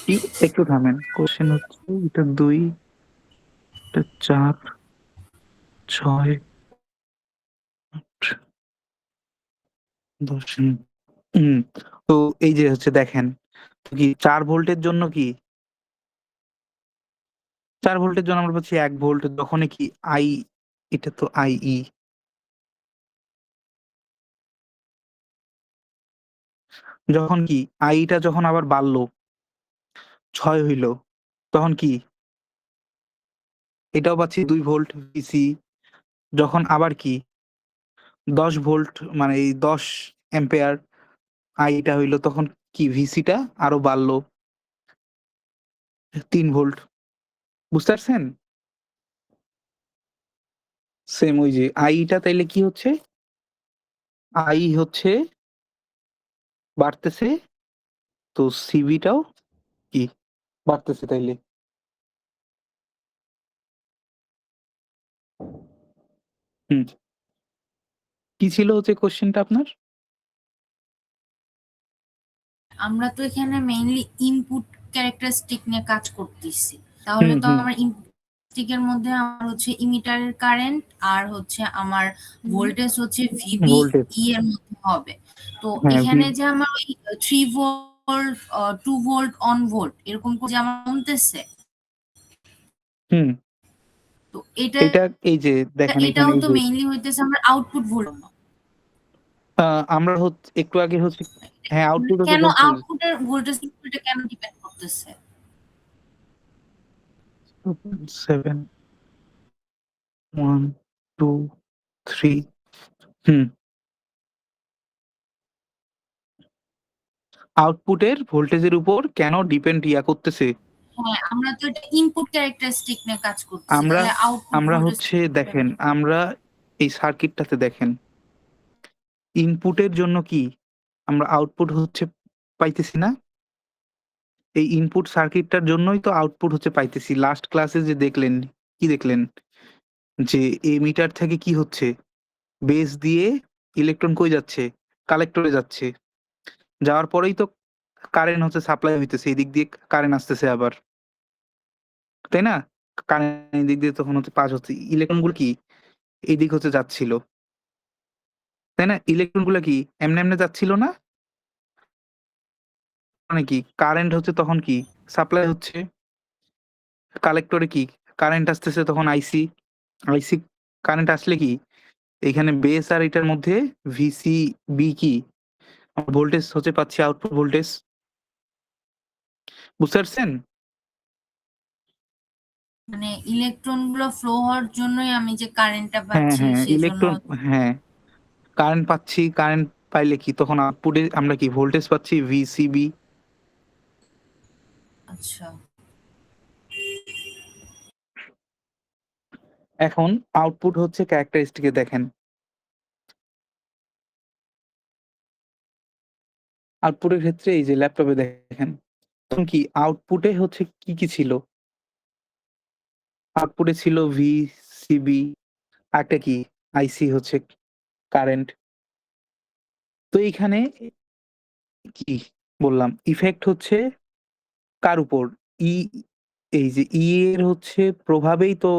কি একটু থামেন, কোশ্চেন হচ্ছে এটা 2 এটা 4 6 10 হুম। তো এই যে হচ্ছে দেখেন কি 4 ভোল্টের জন্য কি 4 ভোল্টের জন্য আমরা পাচ্ছি 1 ভোল্ট, যখনই কি আই এটা তো আইই, যখন কি আইটা যখন আবার বাড়লো 6 হইলো তখন কি এটাও পাচ্ছি 2 ভোল্ট ভিসি, যখন আবার কি 10 ভোল্ট মানে এই 10 অ্যাম্পিয়ার আইটা হইলো তখন কি ভিসিটা আরো বাড়লো 3 ভোল্ট, বুঝতে পারছেন? সেম ওই যে আইটা তাইলে কি হচ্ছে আই হচ্ছে বাড়তেছে, তো সিবিটাও কি বাড়তেছে তাইলে। হুম, কি ছিল হচ্ছে কোশ্চেনটা আপনার? আমরা তো এখানে মেইনলি ইনপুট ক্যারেক্টারিস্টিক নিয়ে কাজ করতেছি, তাহলে তো হুম আমার ইনপুটের মধ্যে আমার হচ্ছে ইমিটারের কারেন্ট আর হচ্ছে আমার ভোল্টেজ হচ্ছে ভিবি ভোল্টেজ, এর মধ্যে হবে। তো হ্যাঁ এখানে যে আমার ওই 3 ভোল্ট, 2 ভোল্ট, অন ভোল্ট এরকম করে যে আমার কমতেছে, হুম তো এটা এটা এই যে দেখেন এখানে এটাও এই তো যে মেইনলি হইতেছে আমার আউটপুট ভোল্ট। আমরা হচ্ছে একটু আগে হচ্ছে হ্যাঁ আউটপুটে তো কেন বলছি আউটপুটের ভোল্টেজ এটা কেন ডিপেন্ড করতেছে? 7 1 2 3 হুম আউটপুটের ভোল্টেজের উপর কেন ডিপেন্ড করতেছে? হ্যাঁ, আমরা তো এটা ইনপুট ক্যারেক্টারিস্টিক নিয়ে কাজ করতেছি, আমরা তাহলে আউটপুট আমরা ভোল্টেজ হচ্ছে দেখেন আমরা এই সার্কিটটাতে দেখেন ইনপুটের জন্য কি আমরা আউটপুট হচ্ছে পাইতেছি না, এই ইনপুট সার্কিটটার জন্যই তো আউটপুট হচ্ছে পাইতেছি। লাস্ট ক্লাসে যে দেখলেন কি দেখলেন যে এমিটার থেকে কি হচ্ছে বেস দিয়ে ইলেকট্রন কই যাচ্ছে কালেক্টরে যাচ্ছে, যাওয়ার পরেই তো কারেন্ট হচ্ছে সাপ্লাই হইতেছে, এই দিক দিয়ে কারেন্ট আসতেছে আবার, তাই না? কারেন্ট দিক দিয়ে তখন হচ্ছে পাস হচ্ছে, ইলেকট্রন গুলো কি এই দিক হচ্ছে যাচ্ছিল, তাই না? ইলেকট্রন গুলো কি এমনি এমনি যাচ্ছিল না, মানে কি কারেন্ট হচ্ছে তখন কি সাপ্লাই হচ্ছে কালেক্টরে, কি কারেন্ট আসতেছে তখন আইসি, আইসি কারেন্ট আসলে কি এখানে বেস আর এটার মধ্যে ভিসি বি কি ভোল্টেজ হচ্ছে পাচ্ছি আউটপুট ভোল্টেজ, বুঝতে পারছেন? মানে ইলেকট্রন গুলো ফ্লো হওয়ার জন্যই আমি যে কারেন্টটা হ্যাঁ পাচ্ছি হ্যাঁ সেজন্য। ইলেকট্রন, হ্যাঁ কারেন্ট পাচ্ছি, কারেন্ট পাইলে কি তখন আউটপুটে আমরা কি ভোল্টেজ পাচ্ছি ভিসিবি। আচ্ছা, এখন আউটপুট হচ্ছে ক্যারেক্টারিস্টিকে দেখেন, আউটপুটের ক্ষেত্রে এই যে ল্যাপটপে দেখেন তখন কি আউটপুটে হচ্ছে কি কি ছিল, আউটপুটে ছিল ভিসিবি একটা কি আইসি হচ্ছে কারেন্ট। তো এইখানে কি বললাম ইফেক্ট হচ্ছে কার উপর ই, এই যে ই এর হচ্ছে প্রভাবেই তো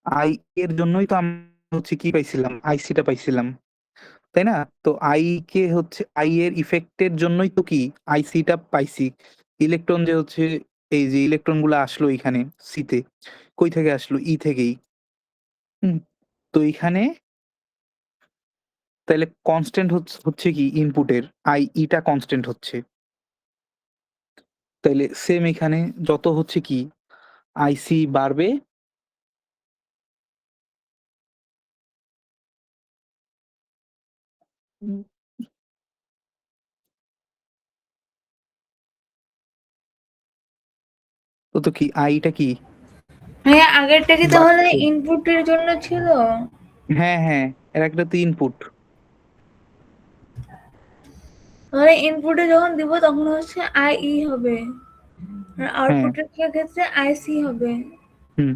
আই এর জন্যই তো আমরা হচ্ছে কি পাইছিলাম আইসিটা পাইছিলাম, তাই না? তো আই কে হচ্ছে আই এর ইফেক্টের জন্যই তো কি আইসিটা পাইছি, ইলেকট্রন যে হচ্ছে এই যে ইলেকট্রন গুলো আসলো এখানে সিতে কই থেকে আসলো ই থেকেই, তো এখানে তাহলে কনস্ট্যান্ট হচ্ছে কি ইনপুটের টা কনস্ট্যান্ট হচ্ছে। তাইলে সেম এখানে যত হচ্ছে কি আইসি বাড়বে উম তো কি টা কি ভাইয়া আগেরটা কি তাহলে বাড়ছে। ইনপুটের জন্য ছিল? হ্যাঁ, এর একটা তো ইনপুট। তাহলে ইনপুটে যখন দিব তখন হচ্ছে আই হবে, আর হ্যাঁ, আউটপুটের ক্ষেত্রে আইসি হবে। হুম।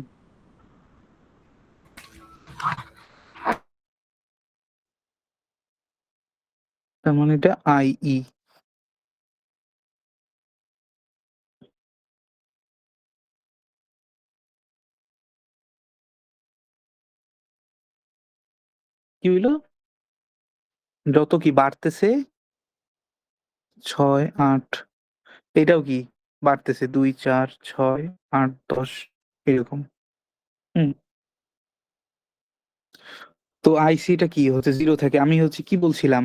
তার মানে এটা আইই। কি হইলো? যত কি বাড়তেছে ৬, ৮ এটাও কি বাড়তেছে ২, ৪, ৬, ৮, ১০ এরকম। হুম। তো আইসিটা কি হচ্ছে 0 থেকে আমি হচ্ছে কি বলছিলাম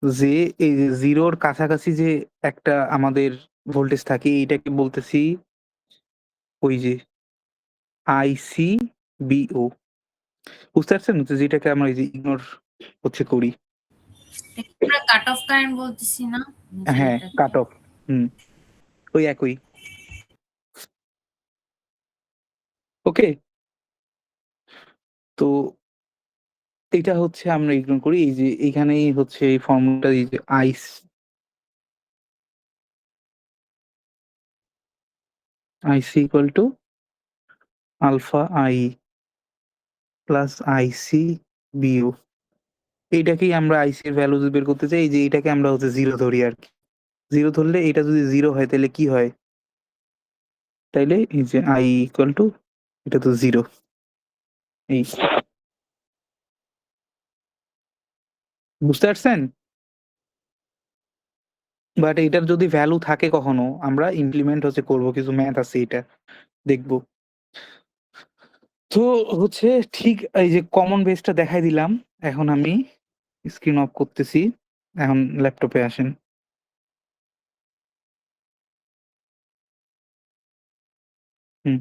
যে এই যে 0 র কাছাকাছি যে একটা আমাদের ভোল্টেজ থাকে এইটাকে বলতেছি ওই যে আইসিবিও। বুঝতে পারছেন? তো যেটাকে আমরা এই যে ইগনোর হচ্ছে করি। আমরা কাট অফ কারেন্ট বলতেছি না যে হ্যাঁ, এটাকে? Cut off. হুম, ওই একই। ওকে? তো এটা হচ্ছে আমরা ইগনোর করি। এই যে এইখানেই হচ্ছে এই ফর্মুলাটা এই যে IC equal to alpha I plus IC BO. এইটাকেই আমরা আইসি এর ভ্যালু বের করতে চাই। এই যে এটাকে আমরা হচ্ছে 0 ধরি আরকি। 0 ধরলে এটা যদি 0 হয় তাইলে কি হয়? তাইলে এই যে i ইকুয়াল টু এটা তো 0 এই। বুঝতে পারছেন? বাট এইটার যদি ভ্যালু থাকে কখনো আমরা ইমপ্লিমেন্ট হচ্ছে করব। কিছু ম্যাথ আছে এটা দেখব। তো হচ্ছে ঠিক এই যে কমন বেসটা দেখাই দিলাম। এখন আমি স্ক্রিন অফ করতেছি। এখন ল্যাপটপে আসেন। হুম।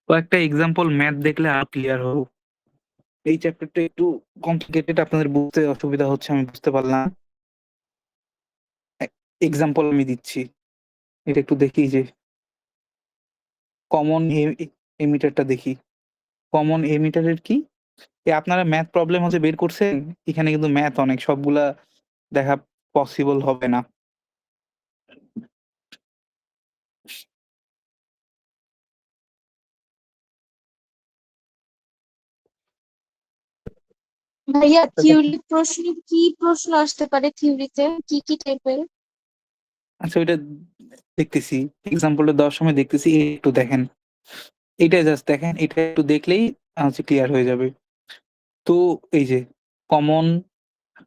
কয়েকটা এক্সাম্পল ম্যাথ দেখলে আরো ক্লিয়ার হব। এই চ্যাপ্টারটা একটু কমপ্লিকেটেড, আপনাদের বুঝতে অসুবিধা হচ্ছে আমি বুঝতে পারলাম। এক্সাম্পল আমি দিচ্ছি। এটা একটু দেখি যে কমন এমিটারটা দেখি। কমন এমিটারের কি? আপনারা ম্যাথ প্রবলেম হচ্ছে বের করছেন। এখানে কিন্তু ম্যাথ অনেক, সবগুলা দেখা পসিবল হবে না। ভাইয়া আচ্ছা, কি প্রশ্ন আসতে পারে থিওরিতে, কি টাইপের? আচ্ছা ওইটা দেখতেছি। এক্সাম্পলটা দেওয়ার সময় দেখতেছি, একটু দেখেন। এইটা জাস্ট দেখেন, এটা একটু দেখলেই হচ্ছে ক্লিয়ার হয়ে যাবে। তো এই যে কমন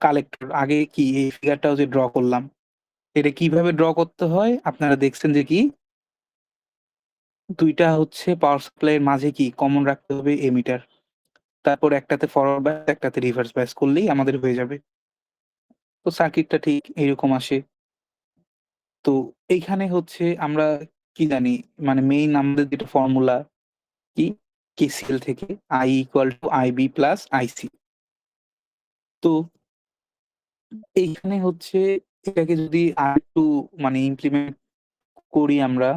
কালেক্টর আগে কি এই ফিগারটা হচ্ছে ড্র করলাম। এটা কিভাবে ড্র করতে হয় আপনারা দেখছেন যে কি ২টা হচ্ছে পাওয়ার সাপ্লাই এর মাঝে কি কমন রাখতে হবে এমিটার। তারপর একটাতে ফরওয়ার্ড বায়াস একটাতে রিভার্স বায়াস করলেই আমাদের হয়ে যাবে। তো সার্কিটটা ঠিক এরকম আসে। তো এইখানে হচ্ছে আমরা কি জানি মানে মেইন আমাদের যেটা ফর্মুলা কি কেসিএল থেকে I equal to IB plus IC. তো এইখানে হচ্ছে এটাকে যদি আরেকটু মানে ইমপ্লিমেন্ট করি আমরা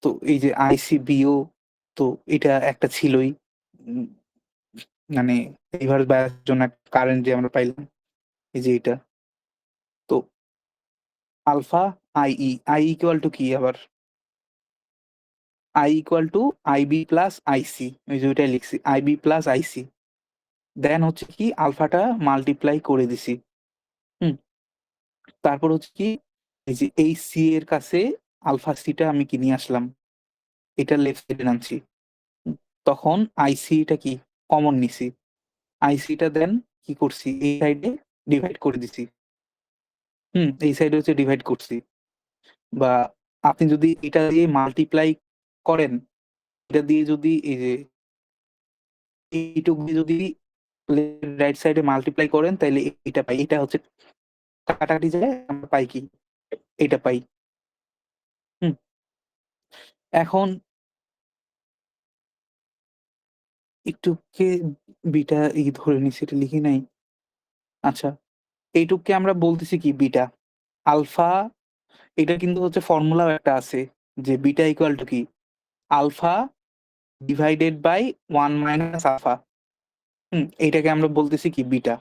তো এই যে আইসিবিও তো এটা একটা ছিলই। উম মানে রিভার্স বায়াস জন্য একটা কারেন্ট যে আমরা পাইলাম এই যে এটা। তো আলফা আই ইকুয়াল টু কি আবার I equal to IB plus IC, ওই যে ওইটাই লিখছি আইবি প্লাস আইসি। দেন হচ্ছে কি আলফাটা মাল্টিপ্লাই করে দিছি। হুম। তারপর হচ্ছে কি এই যে এই সি এর কাছে আলফা সিটা আমি কি নিয়ে আসলাম, এটা লেফট সাইডে আনছি। হুম, তখন আইসিটা কি কমন নিছি। আইসিটা দেন কি করছি এই সাইডে ডিভাইড করে দিছি। এই সাইডে হচ্ছে ডিভাইড করছি। বা আপনি যদি এটা দিয়ে মাল্টিপ্লাই করেন, এটা দিয়ে যদি এই যে এইটুক দিয়ে যদি রাইট সাইডে মাল্টিপ্লাই করেন তাইলে এটা পাই। এটা হচ্ছে কাটাকাটি যায় আমরা পাই কি? এটা পাই। হুম? এখন একটুকে বিটা ধরে নিছি, এটা লিখি নাই। আচ্ছা, এইটুককে আমরা বলতেছি কি? বিটা। আলফা, এটা কিন্তু হচ্ছে ফর্মুলাও একটা আছে যে বিটা ইকুয়াল টু কি? Alpha divided by 1 minus alpha. এইটাকে আমরা বলতেছি কি? বিটা।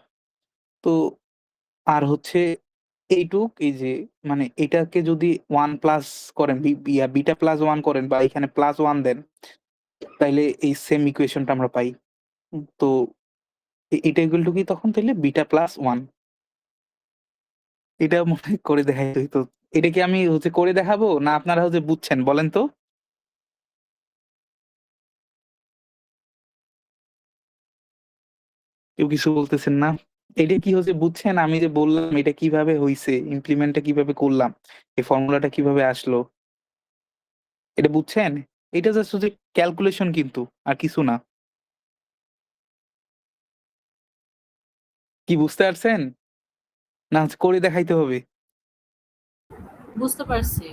তো আর হচ্ছে এইটুক এই যে মানে এটাকে যদি 1 প্লাস করেন, বিটা প্লাস 1 করেন বা এখানে প্লাস 1 দেন, তাইলে এই সেম ইকুয়েশনটা আমরা পাই। তো এটা ইকুয়াল টু কি তখন তাইলে? Beta plus 1। এটা মনে হয় করে দেখাইতে হইতো। এটা কি আমি হচ্ছে করে দেখাবো? না আপনারা হচ্ছে বুঝছেন বলেন তো? কেউ কিছু বলতেছেন না? এটা কি হচ্ছে বুঝছেন? আমি যে বললাম এটা কিভাবে হইছে? ইমপ্লিমেন্টটা কিভাবে করলাম? এই ফর্মুলাটা কিভাবে আসলো? এটা বুঝছেন? এটা জাস্ট হচ্ছে ক্যালকুলেশন কিন্তু, আর কিছু না। কি বুঝতে পারছেন? না হচ্ছে করে দেখাইতে হবে? বুঝতে পারছি।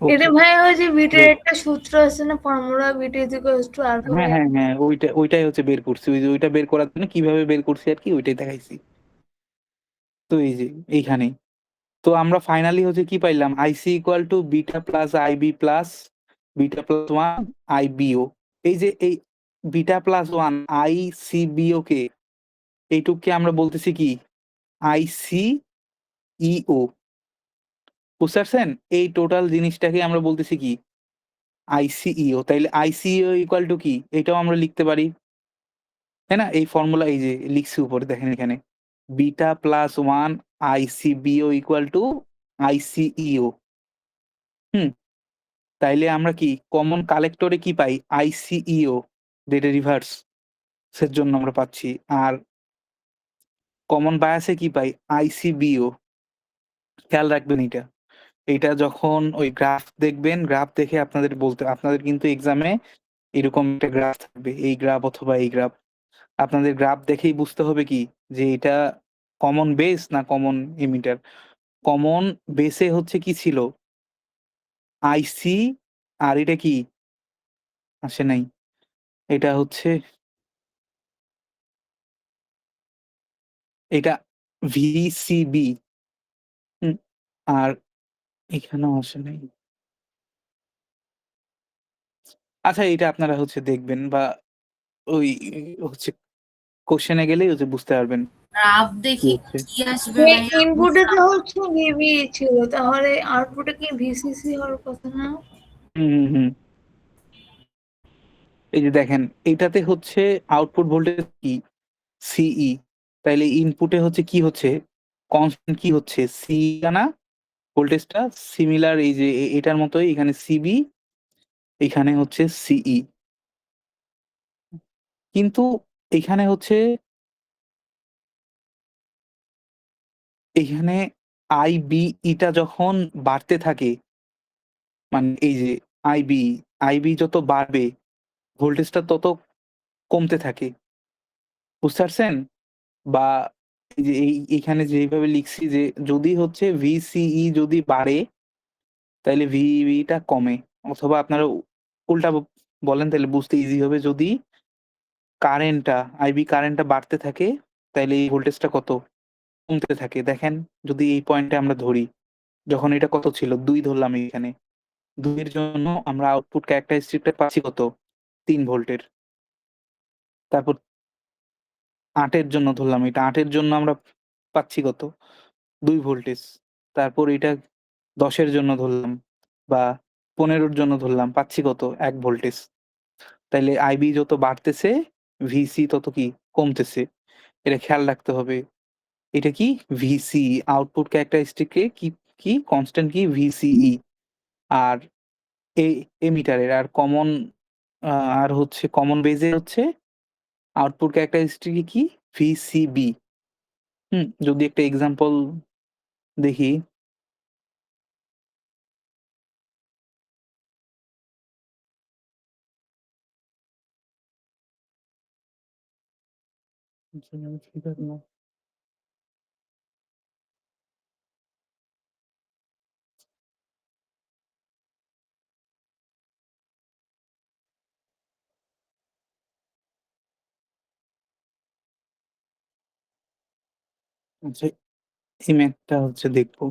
এটা ওকে, ভাই ওই যে বিটের গুড। একটা সূত্র আছে না, formula beta is equals to alpha হ্যাঁ, বাই। হ্যাঁ, হ্যাঁ। ওইটাই হচ্ছে বের করছি। ওই যে ওইটা বের করার জন্য কিভাবে বের করছি আরকি ওইটাই দেখাইছি। তো এই যে এইখানেই। তো আমরা ফাইনালি হচ্ছে কি পাইলাম? IC equal to beta plus IB plus beta plus 1 IBO. এই যে এই বিটা প্লাস 1 আইসিবিও কে এইটুককে আমরা বলতেছি কি? আইসিইও। বুঝতে পারছেন? এই টোটাল জিনিসটাকে আমরা বলতেছি কি? আইসিইও। তাইলে আইসিইও ইকুয়াল টু কি? এটাও আমরা লিখতে পারি। তাই না? এই ফর্মুলা এই যে লিখছি উপরে দেখেন এখানে। Beta plus 1 ICBO equal to ICEO. হুম? তাইলে আমরা কি কমন কালেক্টরে কি পাই? আইসিইও, যেটা রিভার্স এর জন্য আমরা পাচ্ছি। আর কমন বায়াসে কি পাই? আইসিবিও। খেয়াল রাখবেন এইটা। এইটা যখন ওই গ্রাফ দেখবেন, গ্রাফ দেখে আপনাদের কিন্তু এক্সামে এরকম একটা গ্রাফ থাকবে। এই গ্রাফ অথবা এই গ্রাফ। আপনাদের গ্রাফ দেখেই বুঝতে হবে কি? যে এটা কমন বেস না কমন এমিটার। কমন বেসে হচ্ছে কি ছিল? আইসি, আর এটা কি? আসে নাই। এটা হচ্ছে এটা ভিসিবি। হুম? আর এখানেও আসে নাই। আচ্ছা, এটা আপনারা হচ্ছে দেখবেন বা ওই হচ্ছে কোশ্চেনে গেলেই হচ্ছে বুঝতে পারবেন গ্রাফ কি দেখে হচ্ছে। কি আসবে যে ভাইয়া? ইনপুটে তো হচ্ছে ভিবি ছিল, তাহলে আউটপুটে কি ভিসিসি হওয়ার কথা না? হুম, হুম, হুম। এই যে দেখেন এইটাতে হচ্ছে আউটপুট ভোল্টেজ কি? সিই। তাইলে ইনপুটে হচ্ছে কি হচ্ছে? কনস্ট্যান্ট কি হচ্ছে? সি না? ভোল্টেজটা সিমিলার এই যে এটার মতোই এখানে সিবি, এখানে হচ্ছে সিই। কিন্তু এখানে হচ্ছে এখানে আইবি টা যখন বাড়তে থাকে, মানে এই যে আইবি, আইবি যত বাড়বে ভোল্টেজটা তত কমতে থাকে। বুঝতে পারছেন? বা এই যে এইখানে যেইভাবে লিখছি যে যদি হচ্ছে ভিসিই যদি বাড়ে তাইলে ভিবি টা কমে। অথবা আপনারা উল্টা বলেন তাইলে বুঝতে ইজি হবে। যদি আইবি কারেন্টটা বাড়তে থাকে তাইলে এই ভোল্টেজটা কত? কমতে থাকে। দেখেন যদি এই পয়েন্টে আমরা ধরি, যখন এটা কত ছিল? ২ ধরলাম এখানে। ২ এর জন্য আমরা আউটপুট ক্যারেক্টারিস্টিকটা পাচ্ছি কত? ৩ ভোল্টের। তারপর ৮ এর জন্য ধরলাম এটা। ৮ এর জন্য আমরা পাচ্ছি কত? ২ ভোল্টেজ। তারপর এটা ১০ এর জন্য ধরলাম বা ১৫ এর জন্য ধরলাম, পাচ্ছি কত? ১ ভোল্টেজ। তাইলে আইবি যত বাড়তেছে, ভিসি তত কি? কমতেছে। এটা খেয়াল রাখতে হবে। এটা কি? ভিসিই, আউটপুট ক্যারেক্টারিস্টিক এ কি কনস্ট্যান্ট কি? ভিসিই। আর এ এমিটারের আর কমন আর হচ্ছে কমন বেজে হচ্ছে আউটপুট ক্যারেক্টারিস্টিক কি? ভিসিবি। যদি একটা এক্সাম্পল দেখি। ফিগার না। আচ্ছা, এই ম্যাথটা হচ্ছে দেখবো।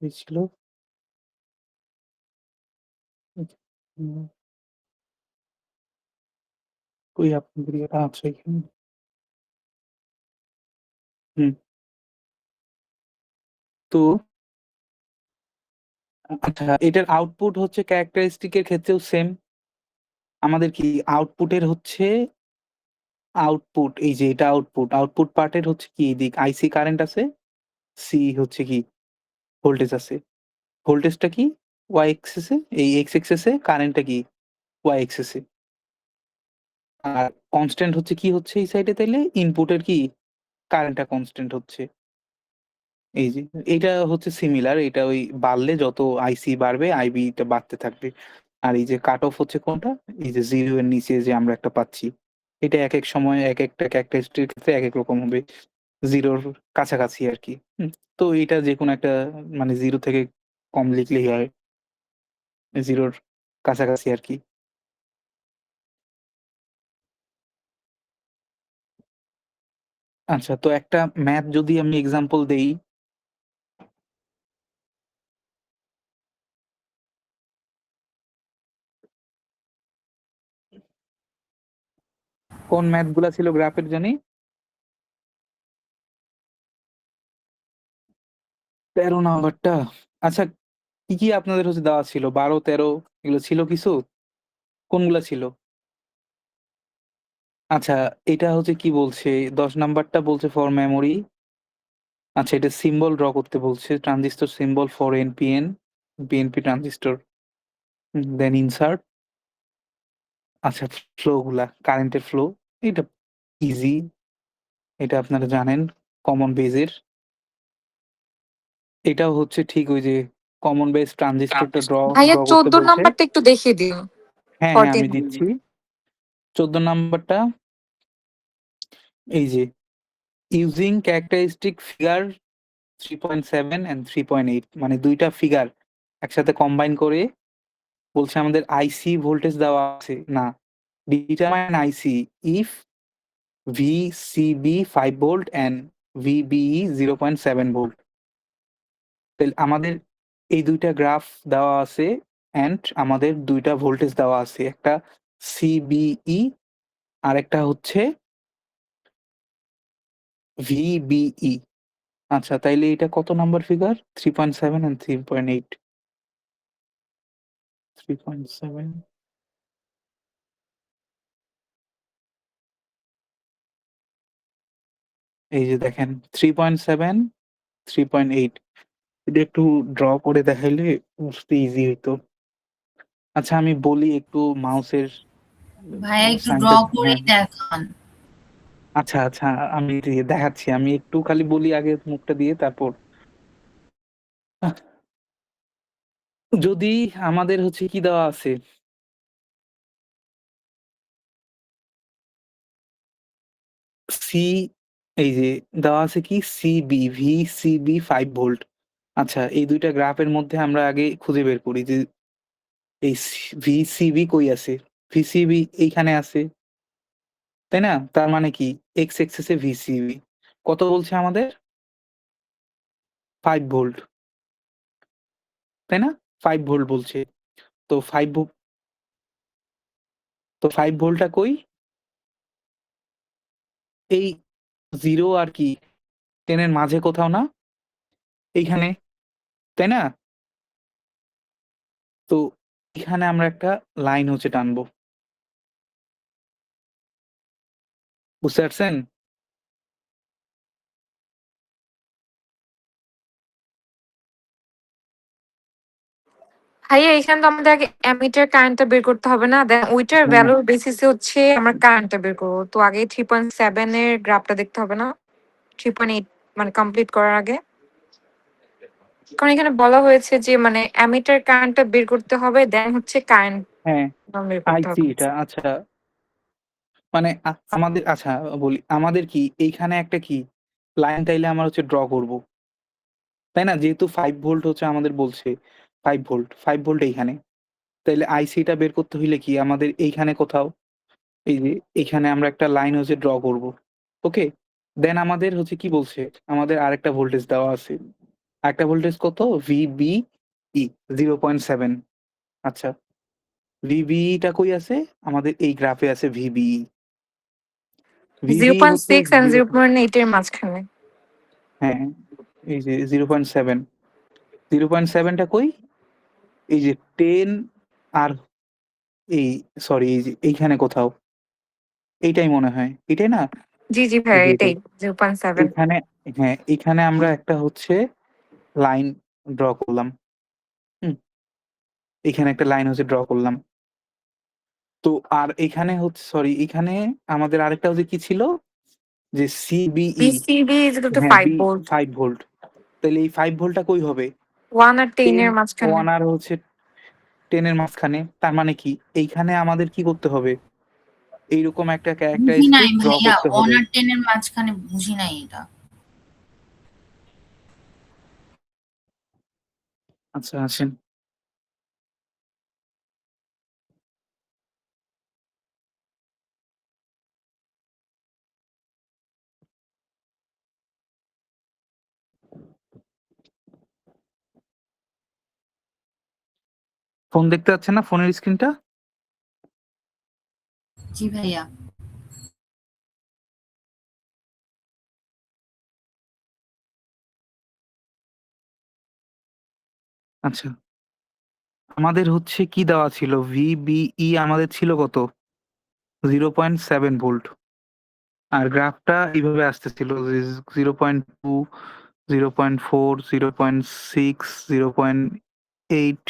কি ছিল? হুম, কই আপনাদের ইয়েটা আছে এখানে? হুম, তো আচ্ছা, এটার আউটপুট হচ্ছে ক্যারেক্টারিস্টিক এর ক্ষেত্রেও সেম। আমাদের কি আউটপুটের হচ্ছে আউটপুট, এই যে এটা আউটপুট পার্টের হচ্ছে কি দিক আইসি কারেন্ট আছে, সি হচ্ছে কি ভোল্টেজ আছে। ভোল্টেজটা কি ওয়াই এক্সিস এ, এই এক্স এক্সিস এ, কারেন্টটা কি ওয়াই এক্সিস এ। আর কনস্ট্যান্ট হচ্ছে কি হচ্ছে এই সাইডে, তাইলে ইনপুটের কি কারেন্টটা কনস্ট্যান্ট হচ্ছে। এই যে এটা হচ্ছে সিমিলার, এটা ওই বাড়লে যত আইসি বাড়বে আইবি টা বাড়তে থাকবে। আর এই যে কাট অফ হচ্ছে কোনটা, এই যে জিরো এর নিচে যে আমরা একটা পাচ্ছি, এটা এক এক সময় এক একটা ক্যারেক্টারিস্টিক ক্ষেত্রে এক এক রকম হবে, জিরোর কাছাকাছি আর কি। তো এটা যে কোনো একটা মানে জিরো থেকে কম লিখলেই হয়, জিরোর কাছাকাছি আর কি। আচ্ছা, তো একটা ম্যাথ যদি আমি এক্সাম্পল দেই, কোন ম্যাথ গুলা ছিল গ্রাফের জানি? 13 নাম্বারটা। আচ্ছা, কি কি আপনাদের হচ্ছে দেওয়া ছিল? 12, 13 এগুলো ছিল কিছু? কোনগুলা ছিল? আচ্ছা, এটা হচ্ছে কি বলছে? 10 নাম্বারটা বলছে ফর মেমোরি। আচ্ছা, এটা সিম্বল ড্র করতে বলছে, transistor symbol for NPN, BNP transistor. Then insert. আচ্ছা, ফ্লো গুলা, কারেন্টের ফ্লো, এটা ইজি, এটা আপনারা জানেন, কমন বেজের। এটাও হচ্ছে ঠিক ওই যে কমন বেস ট্রানজিস্টরটা ড্র ভাইয়া ড্র করতে 14 বলছে। নাম্বারটা একটু দেখিয়ে দিন। হ্যাঁ হ্যাঁ, আমি 14 দিচ্ছি। 14 নাম্বারটা এই যে ইউজিং ক্যারেক্টারিস্টিক ফিগার 3.7 এন্ড 3.8, মানে দুইটা ফিগার একসাথে কম্বাইন করে বলছে আমাদের আইসি ভোল্টেজ দেওয়া আছে না, determine IC if VCB 5 volt and VBE 0.7 volt. তাহলে আমাদের এই দুইটা গ্রাফ দেওয়া আছে এন্ড আমাদের দুইটা ভোল্টেজ দেওয়া আছে, একটা সিবিই আর একটা হচ্ছে ভিবিই। আচ্ছা, তাইলে এটা কত নাম্বার ফিগার? 3.7 এন্ড 3.8। 3.7, এই যে দেখেন 3.7, 3.8, এটা একটু ড্র করে দেখাইলে বুঝতে ইজি হইতো। আচ্ছা, আমি বলি একটু মাউসের ভাইয়া একটু ড্র সাইনটা। করে হ্যাঁ, দেখান। আচ্ছা আচ্ছা, আমি দেখাচ্ছি, আমি একটু খালি বলি আগে মুখটা দিয়ে, তারপর আহ, যদি আমাদের হচ্ছে কি দেওয়া আছে, সি, এই যে দেওয়া আছে কি সিবি, ভিসিবি 5 ভোল্ট। আচ্ছা, এই দুইটা গ্রাফের মধ্যে আমরা আগে খুঁজে বের করি যে এই ভিসিবি কই আছে। ভিসিবি এইখানে আছে, তাই না? তার মানে কি এক্স এক্সিস এ ভিসিবি কত বলছে আমাদের? 5 ভোল্ট, তাই না? 5 ভোল্ট বলছে। তো 5 ভোল্টটা কই? এই 0 আর কি 10 এর মাঝে কোথাও না, এইখানে, তাই না? তো এখানে আমরা একটা লাইন হচ্ছে টানবো, বুঝতে পারছেন? ভাইয়া এখানে তো আমাদের আগে অ্যামিটার কারেন্টটা বের করতে হবে না, দেন ওইটার হ্যাঁ, ভ্যালুর বেসিসে হচ্ছে আমরা কারেন্টটা বের করবো। তো আগে 3.7 এর গ্রাফটা দেখতে হবে না, 3.8 মানে কমপ্লিট করার আগে। কারণ এখানে বলা হয়েছে যে মানে অ্যামিটার কারেন্টটা বের করতে হবে, দেন হচ্ছে কারেন্ট হ্যাঁ, বের করতে আইসি হবে। এটা। আচ্ছা, মানে আমাদের আচ্ছা বলি, আমাদের কি এইখানে একটা কি লাইন চাইলে আমরা হচ্ছে ড্র করব। তাই না? যেহেতু 5 ভোল্ট হচ্ছে আমাদের বলছে 5 ভোল্ট এইখানে। তাইলে আইসিটা বের করতে হইলে কি আমাদের এইখানে কোথাও এই যে এইখানে আমরা একটা লাইন হচ্ছে ড্র করব। ওকে? দেন আমাদের হচ্ছে কি বলছে? আমাদের আরেকটা ভোল্টেজ দেওয়া আছে। আরেকটা ভোল্টেজ কত? VBE 0.7। আচ্ছা, VBE টা কই আছে? আমাদের এই গ্রাফে আছে VBE। VBE হচ্ছে 0.6 and 0, 0.8 এর মাঝখানে। হ্যাঁ, এই যে 0.7। 0.7 টা কই? এই যে 10 আর এই সরি এই যে এইখানে কোথাও। এইটাই মনে হয়। এটাই না? জি, জি এই ভাইয়া যে এটাই এটাই। 0.7। এইখানে হ্যাঁ, এইখানে আমরা একটা হচ্ছে লাইন ড্র করলাম। হুম? এইখানে একটা লাইন হচ্ছে ড্র করলাম। তো আর এখানে হচ্ছে সরি এখানে আমাদের আরেকটা হচ্ছে কি ছিল? যে CBE, BCB is equal to হ্যাঁ, 5 volt। 5 ভোল্ট। তাইলে এই 5 ভোল্টটা কই হবে? 1 আর 10 10, এর মাঝখানে। 1 আর হচ্ছে 10 এর মাঝখানে। তার মানে কি? এইখানে আমাদের কি করতে হবে? এইরকম একটা বুঝি নাই ক্যারেক্টারিস্টিক ড্র ভাইয়া, করতে 1 হবে। আর 10 এর মাঝখানে বুঝি নাই এটা। আচ্ছা আসেন। ফোন দেখতে পাচ্ছেন না? ফোনের স্ক্রিনটা? জি ভাইয়া। আচ্ছা। আমাদের হচ্ছে কি দেওয়া ছিল? VBE আমাদের ছিল কত? 0.7 ভোল্ট। আর গ্রাফটা এইভাবে আসতেছিল যে 0.2, 0.4, 0.6, 0.8,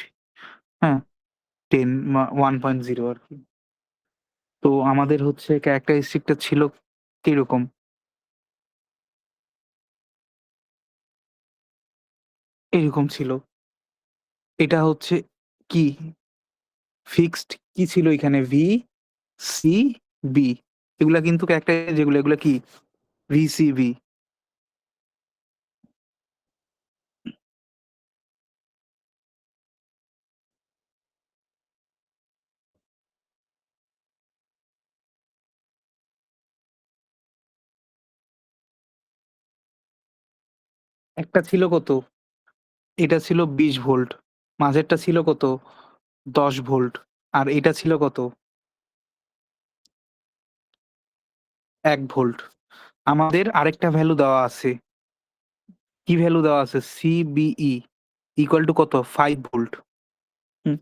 হ্যাঁ, 10 1.0 আরকি। তো আমাদের হচ্ছে ক্যারেক্টারিস্টিকটা ছিল কিরকম? এরকম ছিল। এটা হচ্ছে কি? ফিক্সড কি ছিল এখানে? VCB। এগুলা কিন্তু ক্যারেক্টার যেগুলো এগুলা কি? VCB। একটা ছিল কত? এটা ছিল 20 ভোল্ট। মাঝেরটা ছিল কত? 10 ভোল্ট। আর এটা ছিল কত? 1 ভোল্ট। আমাদের আরেকটা ভ্যালু দেওয়া আছে। কি ভ্যালু দেওয়া আছে? CBE ইকুয়াল টু কত? 5 ভোল্ট। হুম।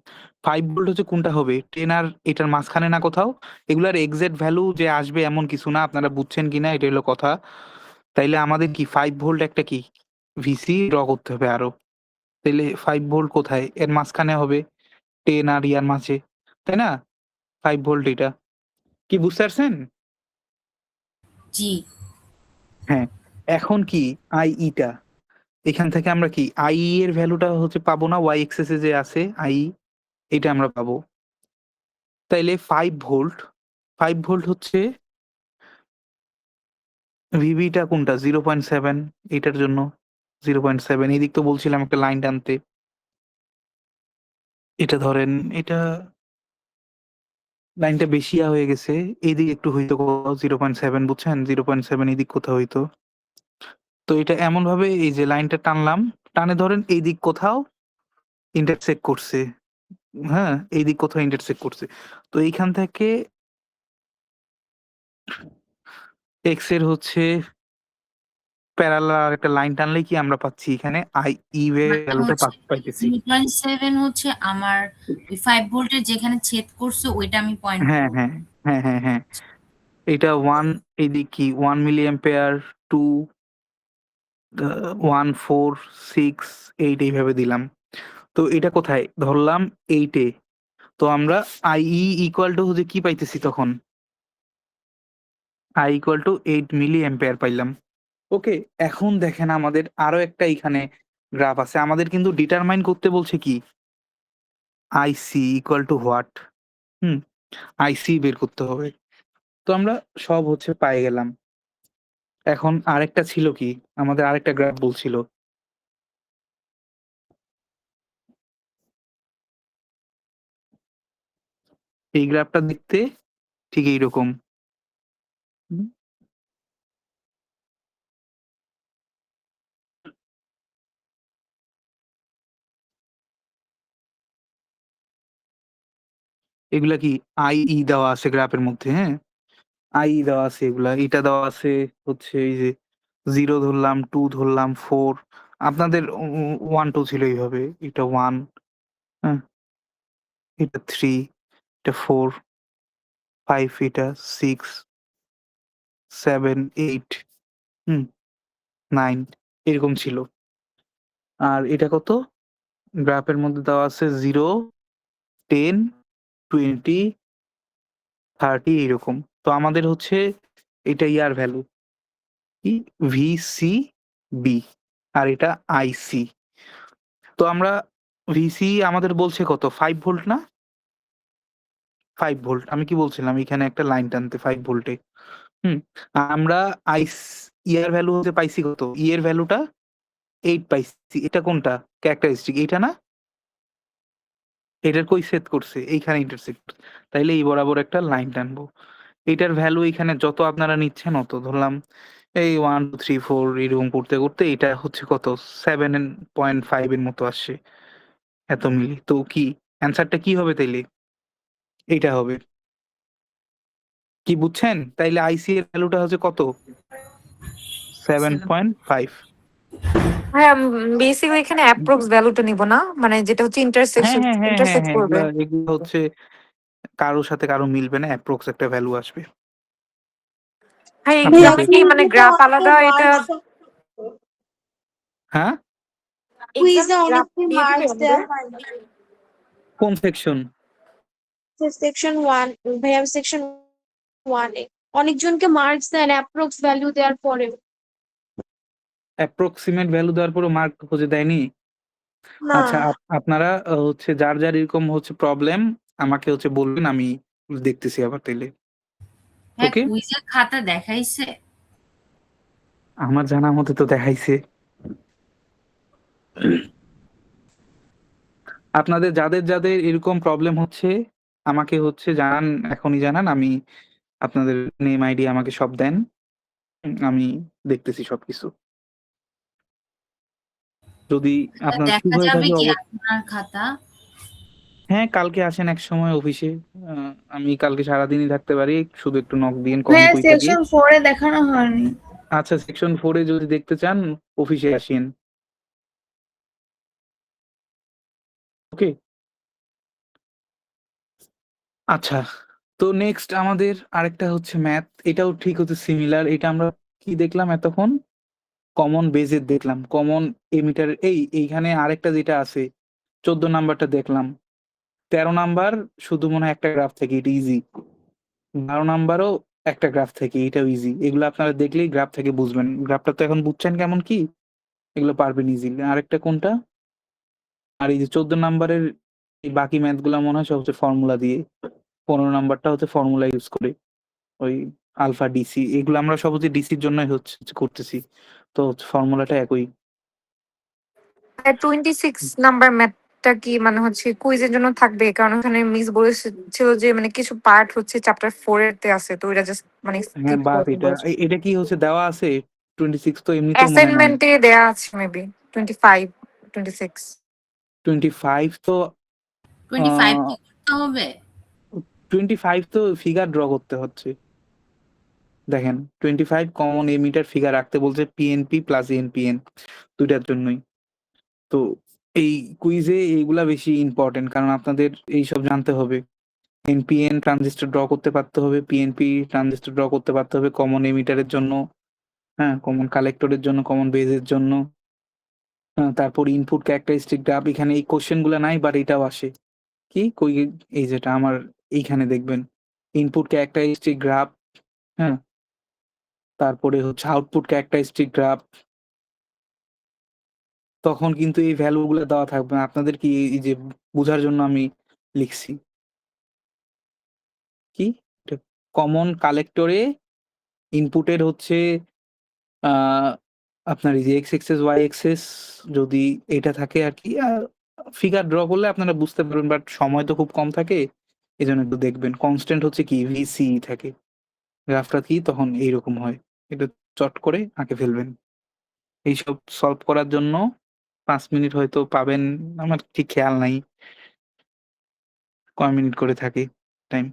5 ভোল্ট হচ্ছে কোনটা হবে? 10 আর এটার মাঝখানে না কোথাও? এগুলার এক্সাক্ট ভ্যালু যে আসবে এমন কিছু না। আপনারা বুঝছেন কিনা এটা হলো কথা। তাইলে আমাদের কি 5 ভোল্ট একটা কি VC ড্র করতে হবে আরো। তাইলে 5 ভোল্ট কোথায়? এর মাঝখানে হবে 10 আর ইয়ার মাঝে। তাই না? 5 ভোল্ট এটা। কি বুঝতে পারছেন? জি। হ্যাঁ। এখন কি IE টা। এখান থেকে আমরা কি IE এর ভ্যালুটা হচ্ছে পাবো না? Y এক্সিস এ যে আছে IE, এটা আমরা পাবো। তাইলে 5 ভোল্ট, 5 ভোল্ট হচ্ছে VB টা কোনটা? 0.7 এটার জন্য 0.7। এদিক তো বলছিলাম একটা লাইন টানতে। এটা ধরেন এটা লাইনটা বেশি হয়ে গেছে। এইদিকে একটু হইতো কোথাও 0.7 বুঝছেন? 0.7 এদিক কোথাও হইতো। তো এটা এমনভাবে এই যে লাইনটা টানলাম, টানে ধরেন এইদিক কোথাও ইন্টারসেক্ট করছে। হ্যাঁ? এইদিক কোথাও ইন্টারসেক্ট করছে। তো এইখান থেকে X এর হচ্ছে প্যারালাল আরেকটা লাইন টানলেই কি আমরা পাচ্ছি এখানে IE এর মানে ভ্যালুটা হচ্ছে পাইতেছি। 0.7 হচ্ছে আমার ওই 5 ভোল্টের যেখানে ছেদ করছে ওইটা আমি পয়েন্ট হ্যাঁ, করব। হ্যাঁ। হ্যাঁ, হ্যাঁ, হ্যাঁ। এটা 1 এদিক কি 1 মিলিঅ্যাম্পিয়ার 2 1 4 6 8 এইভাবে দিলাম। তো এটা কোথায়? ধরলাম 8 এ। তো আমরা IE ইকুয়াল টু হচ্ছে কি পাইতেছি তখন? I equal to 8 milli ampere পাইলাম। ওকে? এখন দেখেন আমাদের আরো একটা এখানে গ্রাফ আছে। আমাদের কিন্তু ডিটারমাইন করতে বলছে কি? IC equal to what? Hmm? IC বের করতে হবে। তো আমরা সব হচ্ছে পায়ে গেলাম। এখন আরেকটা ছিল কি? আমাদের আরেকটা গ্রাফ বলছিল। এই গ্রাফটা দেখতে ঠিক এইরকম। হুম? এগুলা কি IE দেওয়া আছে গ্রাফের মধ্যে, হ্যাঁ? IE দেওয়া আছে এগুলা। এটা দেওয়া আছে হচ্ছে এই যে 0 ধরলাম, 2 ধরলাম, 4 আপনাদের 1, 2 ছিল এইভাবে। এটা 1, হ্যাঁ? এটা 3, এটা 4, 5, এটা 6, 7, 8, হুম? 9 এরকম ছিল। আর এটা কত? গ্রাফের মধ্যে দেওয়া আছে 0, 10, 20, 30 এইরকম। তো আমাদের হচ্ছে এটা ইয়ার ভ্যালু কি? VCB আর এটা IC। তো আমরা VC আমাদের বলছে কত? 5 ভোল্ট না? 5 ভোল্ট। আমি কি বলছিলাম? এখানে একটা লাইন টানতে 5 ভোল্টে। হুম? আমরা আইস ইয়ার ভ্যালু হচ্ছে পাইছি কত? এর ভ্যালুটা 8 পাইছি। এটা কোনটা? ক্যারেক্টারিস্টিক এইটা না? এটার কই সেট করছে? এইখানে ইন্টারসেক্ট। তাইলে এই বরাবর একটা লাইন টানবো। এটার ভ্যালু এখানে যত আপনারা নিচ্ছেন অত ধরলাম এই 1, 2, 3, 4 এরকম করতে, করতে এটা হচ্ছে কত? 7.5 এর মতো আসছে। এত মিলি। তো কি অ্যান্সারটা কি হবে তাইলে? এইটা হবে। কি বুঝছেন? তাইলে আইসি এর ভ্যালুটা হচ্ছে কত? 7.5। হ্যাঁ, বেসিক্যালি এখানে অ্যাপ্রক্স ভ্যালুটা নিব না? মানে যেটা হচ্ছে হ্যাঁ, হ্যাঁ, হ্যাঁ, হ্যাঁ, ইন্টারসেক্ট হ্যাঁ। করবে। এগুলা এগুলো হচ্ছে কারো সাথে কারো মিলবে না। অ্যাপ্রক্স একটা ভ্যালু আসবে। হ্যাঁ, ভাইয়া এক্সামে আপনাকে কি মানে থিওরিতে গ্রাফ অনেকে আলাদা এটা মার্কস হ্যাঁ? এক্সাম কুইজে গ্রাফ অনেককে দিয়ে দিবে মার্কস আমাদের? দেওয়া হয় না। কোন সেকশন? সেকশন 1 ভাইয়া সেকশন 1 এ অনেকজনকে মার্কস দেন অ্যাপ্রক্স ভ্যালু দেওয়ার পরেও। অ্যাপ্রক্সিমেট ভ্যালু দেওয়ার পরও মার্ক খুঁজে দেয়নি? না আচ্ছা আপনারা হচ্ছে যার, যার এরকম হচ্ছে প্রবলেম আমাকে হচ্ছে বলবেন, আমি দেখতেছি আবার তাইলে। হ্যাঁ, ওকে? কুইজের খাতা দেখাইছে। আমার জানা মতে তো দেখাইছে। আপনাদের যাদের, যাদের এরকম প্রবলেম হচ্ছে আমাকে হচ্ছে জানান, এখনই জানান। আমি আপনাদের নেম আইডি আমাকে সব দেন। আমি দেখতেছি সবকিছু। যদি আপনার ঠিক দেখা হয়ে যাবে থাকে কি আপনার খাতা? হ্যাঁ, কালকে আসেন একসময় অফিসে। আ আমি কালকে সারাদিনই থাকতে পারি। শুধু একটু নক দিয়েন কখন ভাইয়া কই থাকি। সেকশন 4 এ দেখানো হয়নি। আচ্ছা সেকশন 4 এ যদি দেখতে চান অফিসে আসিয়েন। ওকে? আচ্ছা। তো নেক্সট আমাদের আরেকটা হচ্ছে ম্যাথ। এটাও ঠিক হচ্ছে সিমিলার। এটা আমরা কি দেখলাম এতক্ষণ? কমন বেজের দেখলাম। কমন এমিটার এইখানে আরেকটা যেটা আছে 14 নাম্বারটা দেখলাম। 13 নাম্বার শুধু মনে হয় একটা গ্রাফ থেকে, এটা ইজি। 12 নাম্বারও একটা গ্রাফ থেকে, এটাও ইজি। এগুলো আপনারা দেখলেই গ্রাফ থেকে বুঝবেন। গ্রাফটা তো এখন বুঝছেন কেমন কি? এগুলো পারবেন ইজিলি। আরেকটা কোনটা? আর এই যে 14 নাম্বারের এই বাকি ম্যাথ গুলা মনে হয় সব হচ্ছে ফর্মুলা দিয়ে। 15 নাম্বারটা হচ্ছে ফর্মুলা ইউজ করে। ওই আলফা ডিসি এগুলো আমরা সব হচ্ছে ডিসির জন্যই হচ্ছে করতেছি। তো ফর্মুলাটা একই। 26 নাম্বার ম্যাথটা কি মানে হচ্ছে কুইজের জন্য থাকবে? কারণ ওখানে মিস বলেছিল যে মানে কিছু পার্ট হচ্ছে চ্যাপ্টার 4 এর তে আছে। তো ওইটা জাস্ট মানে হ্যাঁ, স্কিপ বাদ করতে এটা। বলেছে। এটা কি হচ্ছে দেওয়া আছে? 26 তো এমনিতেও মনে নাই। অ্যাসাইনমেন্টে দেয়া আছে মেবি 25, 26। 25 তো 25 আ কি করতে হবে? 25 তো ফিগার ড্র করতে হচ্ছে। দেখেন 25 কমন এমিটার ফিগার রাখতে বলছে পিএনপি প্লাস এনপিএন ২ টার জন্যই। তো এই কুইজে এইগুলা বেশি ইম্পোর্টেন্ট কারণ আপনাদের এইসব জানতে হবে। এনপিএন ট্রানজিস্টর ড্র করতে পারতে হবে, পিএনপি ট্রানজিস্টর ড্র করতে পারতে হবে কমন এমিটারের জন্য, হ্যাঁ? কমন কালেক্টরের জন্য, কমন বেজের জন্য। তারপর ইনপুট ক্যারেক্টারিস্টিক গ্রাফ এখানে এই কোয়েশ্চেন গুলা নাই বাট এটাও আসে। কি? কই এই যেটা আমার এইখানে দেখবেন। ইনপুট ক্যারেক্টারিস্টিক গ্রাফ, হ্যাঁ? তারপরে হচ্ছে আউটপুট ক্যারেক্টারিস্টিক গ্রাফ। তখন কিন্তু এই ভ্যালু গুলা দেওয়া থাকবে না। আপনাদের কি এই যে বুঝার জন্য আমি লিখছি। কি? এটা কমন কালেক্টরে ইনপুটের হচ্ছে আপনার এই যে এক্স এক্সেস, ওয়াই এক্সেস যদি এটা থাকে আরকি। ফিগার ড্র করলে আপনারা বুঝতে পারবেন, বাট সময় তো খুব কম থাকে। এজন্য একটু দেখবেন। কনস্ট্যান্ট হচ্ছে কি VC থাকে। গ্রাফটা কি তখন এইরকম হয়। এটা চট করে আঁকে ফেলবেন। এইসব সলভ করার জন্য ৫ মিনিট হয়তো পাবেন। আমার ঠিক খেয়াল নাই কয় মিনিট করে থাকে টাইম।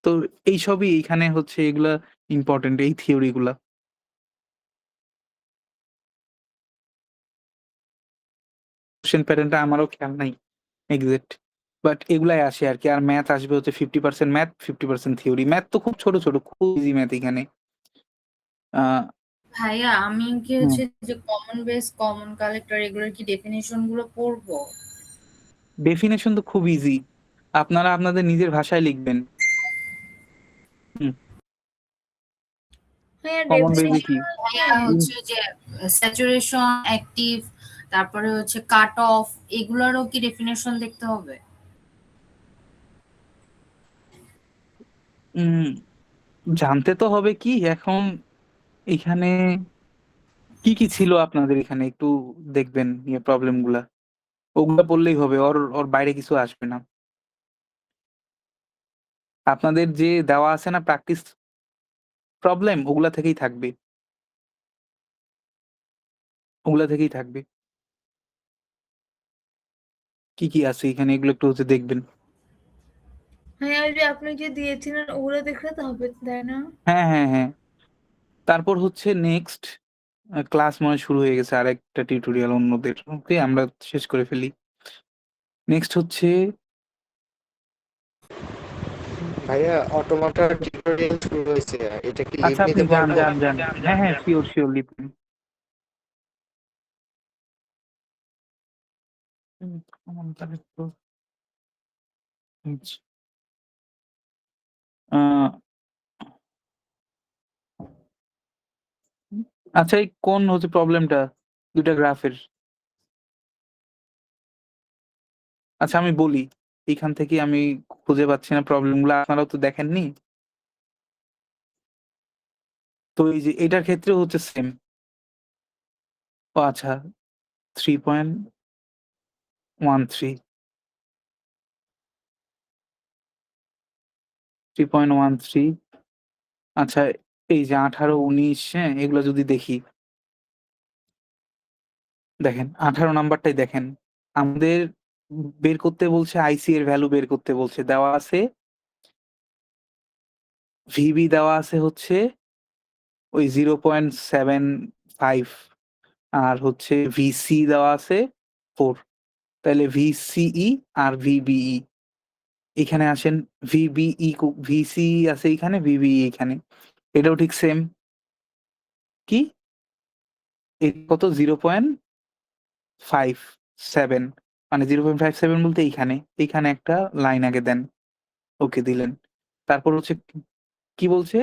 তো এইসবই এইখানে হচ্ছে এগুলা ইম্পোর্টেন্ট, এই থিওরি গুলা। কোয়েশ্চেন প্যাটার্নটা আমারও খেয়াল নাই এক্সাক্ট। বাট এগুলাই আসে আরকি। আর ম্যাথ আসবে হচ্ছে 50% ম্যাথ, 50% থিওরি। ম্যাথ তো খুব ছোট, ছোট, খুব ইজি ম্যাথ এখানে। আ ভাইয়া আমি কি হুম। হচ্ছে যে কমন বেস, কমন কালেক্টর এগুলোর কি ডেফিনিশন গুলো পড়বো? ডেফিনিশন তো খুব ইজি। আপনারা আপনাদের নিজের ভাষায় লিখবেন। হুম। হ্যাঁ, কমন বেসে ডেফিনেশন কি? ভাইয়া ইন হচ্ছে যে স্যাচুরেশন, অ্যাক্টিভ, তারপরে হচ্ছে কাট অফ, এগুলোরও কি ডেফিনেশন দেখতে হবে? উম জানতে তো হবে কি এখন এখানে কি ছিল আপনাদের এখানে একটু দেখবেন প্রবলেম গুলা। ওগুলা বললেই হবে। ওর বাইরে কিছু আসবে না। আপনাদের যে দেওয়া আছে না প্র্যাকটিস প্রবলেম, ওগুলা থেকেই থাকবে। ওগুলা থেকেই থাকবে। কি আছে এখানে এগুলো একটু হচ্ছে দেখবেন। হ্যাঁ, ওই যে আপনি যে দিয়েছিলেন ওগুলো দেখলে তো হবে, তাই না? হ্যাঁ। তারপর হচ্ছে নেক্সট ক্লাস মনে হয় শুরু হয়ে গেছে আরেকটা টিউটোরিয়াল অন্যদের। ওকে আমরা শেষ করে ফেলি। নেক্সট হচ্ছে ভাইয়া অটোমাটার টিউটোরিয়াল শুরু হয়েছে, এটা কি লিভ আচ্ছা আপনি নিতে যান, পারবো? যান। হ্যাঁ, সিওর লিখুন। তাহলে তো আচ্ছা। আ আচ্ছা এই কোন হচ্ছে প্রবলেমটা? ২ টা গ্রাফের। আচ্ছা আমি বলি। এইখান থেকেই আমি খুঁজে পাচ্ছি না প্রবলেমগুলা। আপনারাও তো দেখেননি। তো এই যে এটার ক্ষেত্রেও হচ্ছে সেম। ও আচ্ছা 3.13 3.13 আচ্ছা এই যে 18, 19 হ্যাঁ? এগুলা যদি দেখি, দেখেন 18 নাম্বারটাই দেখেন। আমাদের বের করতে বলছে আইসি এর ভ্যালু বের করতে বলছে। দেওয়া আছে ভিবি দেওয়া আছে হচ্ছে ওই 0.75 আর হচ্ছে ভিসি দেওয়া আছে 4। তাইলে ভিসিই আর ভিবিই। এখানে আসেন ভিসি আছে এইখানে, ভিবিই এখানে। এটাও ঠিক সেম। কি? কত 0.57 মানে 0.57 বলতে এইখানে একটা লাইন আগে দেন। ওকে দিলেন। তারপর হচ্ছে কি বলছে?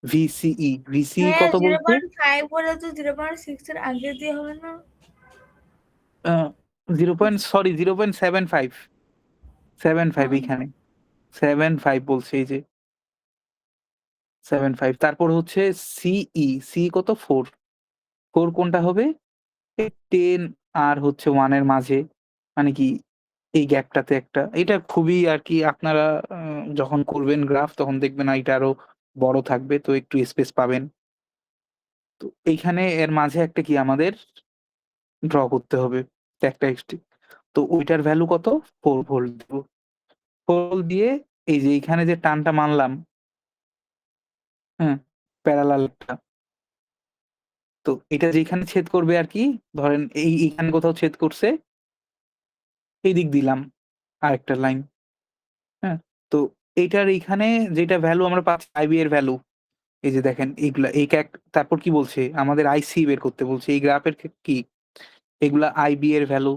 ভিসিই হ্যাঁ, কত জিরো বলছে? পয়েন্ট ফাইভ বলে তো 0.6 এর আগে দিয়ে হবে না? আ 0.75 75 হুম। এইখানে। 75 বলছে এই যে 75 তারপর হচ্ছে সি কত? 4 4 কোনটা হবে? এই 10 আর হচ্ছে 1 এর মাঝে। মানে কি এই গ্যাপটাতে একটা। এটা খুবই আরকি আপনারা আ যখন করবেন গ্রাফ তখন দেখবেন এটা আরো বড় থাকবে। তো একটু স্পেস পাবেন। তো এইখানে এর মাঝে একটা কি আমাদের ড্র করতে হবে ক্যারেক্টারিস্টিক। তো ওইটার ভ্যালু কত? 4 ভোল্ট দিব। 4 ভোল্ট দিয়ে এই যে এইখানে যে টানটা মানলাম, হ্যাঁ? প্যারালাল টা। তো এটা যেখানে ছেদ করবে আরকি, ধরেন এইখানে কোথাও ছেদ করছে, এইদিক দিলাম আরেকটা লাইন, হ্যাঁ? তো এইটার এইখানে যেটা ভ্যালু আমরা পাচ্ছি আইবি এর ভ্যালু, এই যে দেখেন এইগুলা এই তারপর কি বলছে? আমাদের আইসি বের করতে বলছে। এই গ্রাফের কি? এগুলা আইবি এর ভ্যালু।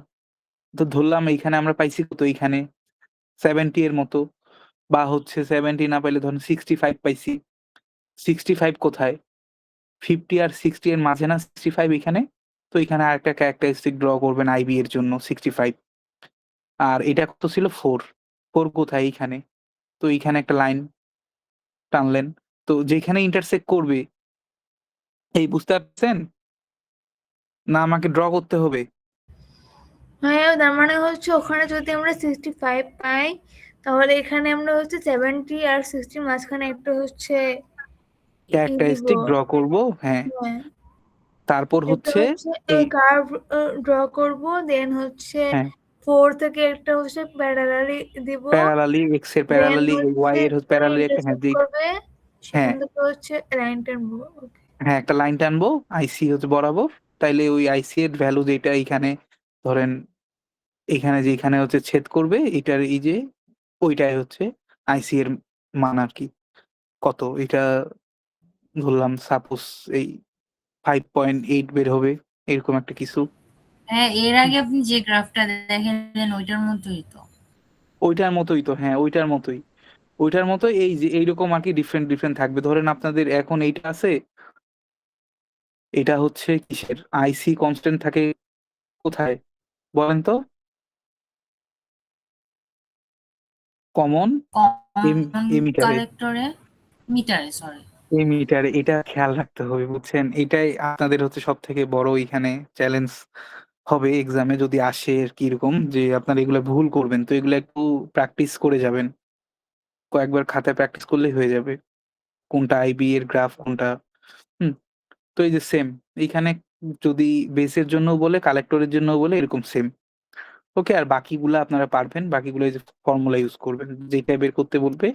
তো ধরলাম এইখানে আমরা পাইছি কত? এইখানে 70 এর মতো বা হচ্ছে 70 না পাইলে ধরেন 65 পাইছি। 65 কোথায়? 50 আর 60 এর মাঝে না 65 এখানে? তো এখানে আরেকটা ক্যারেক্টারিস্টিক ড্র করবেন আইবি এর জন্য 65 আর এটা কত ছিল? 4 4 কোথায়? এইখানে। তো এইখানে একটা লাইন টানলেন। তো যেখানে ইন্টারসেক্ট করবে এই বুঝতে পারছেন? না আমাকে ড্র করতে হবে? ভাইয়া তার মানে হচ্ছে ওখানে যদি আমরা 65 পাই, তাহলে এখানে আমরা হচ্ছে 70 আর 60 মাঝখানে একটা হচ্ছে দিব। ক্যারেক্টারিস্টিক ড্র করব। হ্যাঁ। হ্যাঁ, তারপর একটা হচ্ছে হচ্ছে এই কার্ভ ড্র করব, দেন হচ্ছে হ্যাঁ, 4 থেকে একটা হচ্ছে প্যারালালি দিব, প্যারালালি এক্স এর দেন প্যারালালি ওয়াই হচ্ছে এর প্যারালালি একটা হ্যাঁ, ইন্টারসেক্ট করবে, হ্যাঁ, সেখান থেকে হচ্ছে লাইন টানবো। ওকে। হ্যাঁ, একটা লাইন টানবো আইসি হচ্ছে বরাবর। তাইলে ওই আইসি এর ভ্যালু যেটা এইখানে ধরেন এইখানে যেখানে হচ্ছে ছেদ করবে এটার এই যে ওইটাই হচ্ছে আইসি এর মান আরকি। কত? এটা ধরলাম সাপোজ এই 5.8 বের হবে। এরকম একটা কিছু। হ্যাঁ, এর আগে আপনি যে গ্রাফটা দেখালেন ওইটার মতোই তো। ওইটার মতোই তো, হ্যাঁ, ওইটার মতোই। ওইটার মতোই এই যে এইরকম আরকি ডিফারেন্ট থাকবে। ধরেন আপনাদের এখন এইটা আছে, এটা হচ্ছে কিসের? আইসি কনস্ট্যান্ট থাকে কোথায়? বলেন তো? Common common এমিটারে। কালেক্টরে, মিটারে, সরি। এমিটারে এটা খেয়াল রাখতে হবে বুঝছেন? এটাই আপনাদের হচ্ছে সবথেকে বড় এখানে চ্যালেঞ্জ হবে এক্সামে যদি আসে আরকি এরকম যে আপনারা এগুলা ভুল করবেন। তো এগুলা একটু প্র্যাকটিস করে যাবেন। কয়েকবার খাতায় প্র্যাকটিস করলেই হয়ে যাবে। কোনটা আইবি এর গ্রাফ কোনটা। হুম? তো এই যে সেম এইখানে যদি বেসের জন্যও বলে, কালেক্টরের জন্যও বলে এরকম সেম। ওকে, আর বাকিগুলা আপনারা পারবেন। বাকিগুলো এই যে ফর্মুলা ইউজ করবেন। যেটা বের করতে বলবে,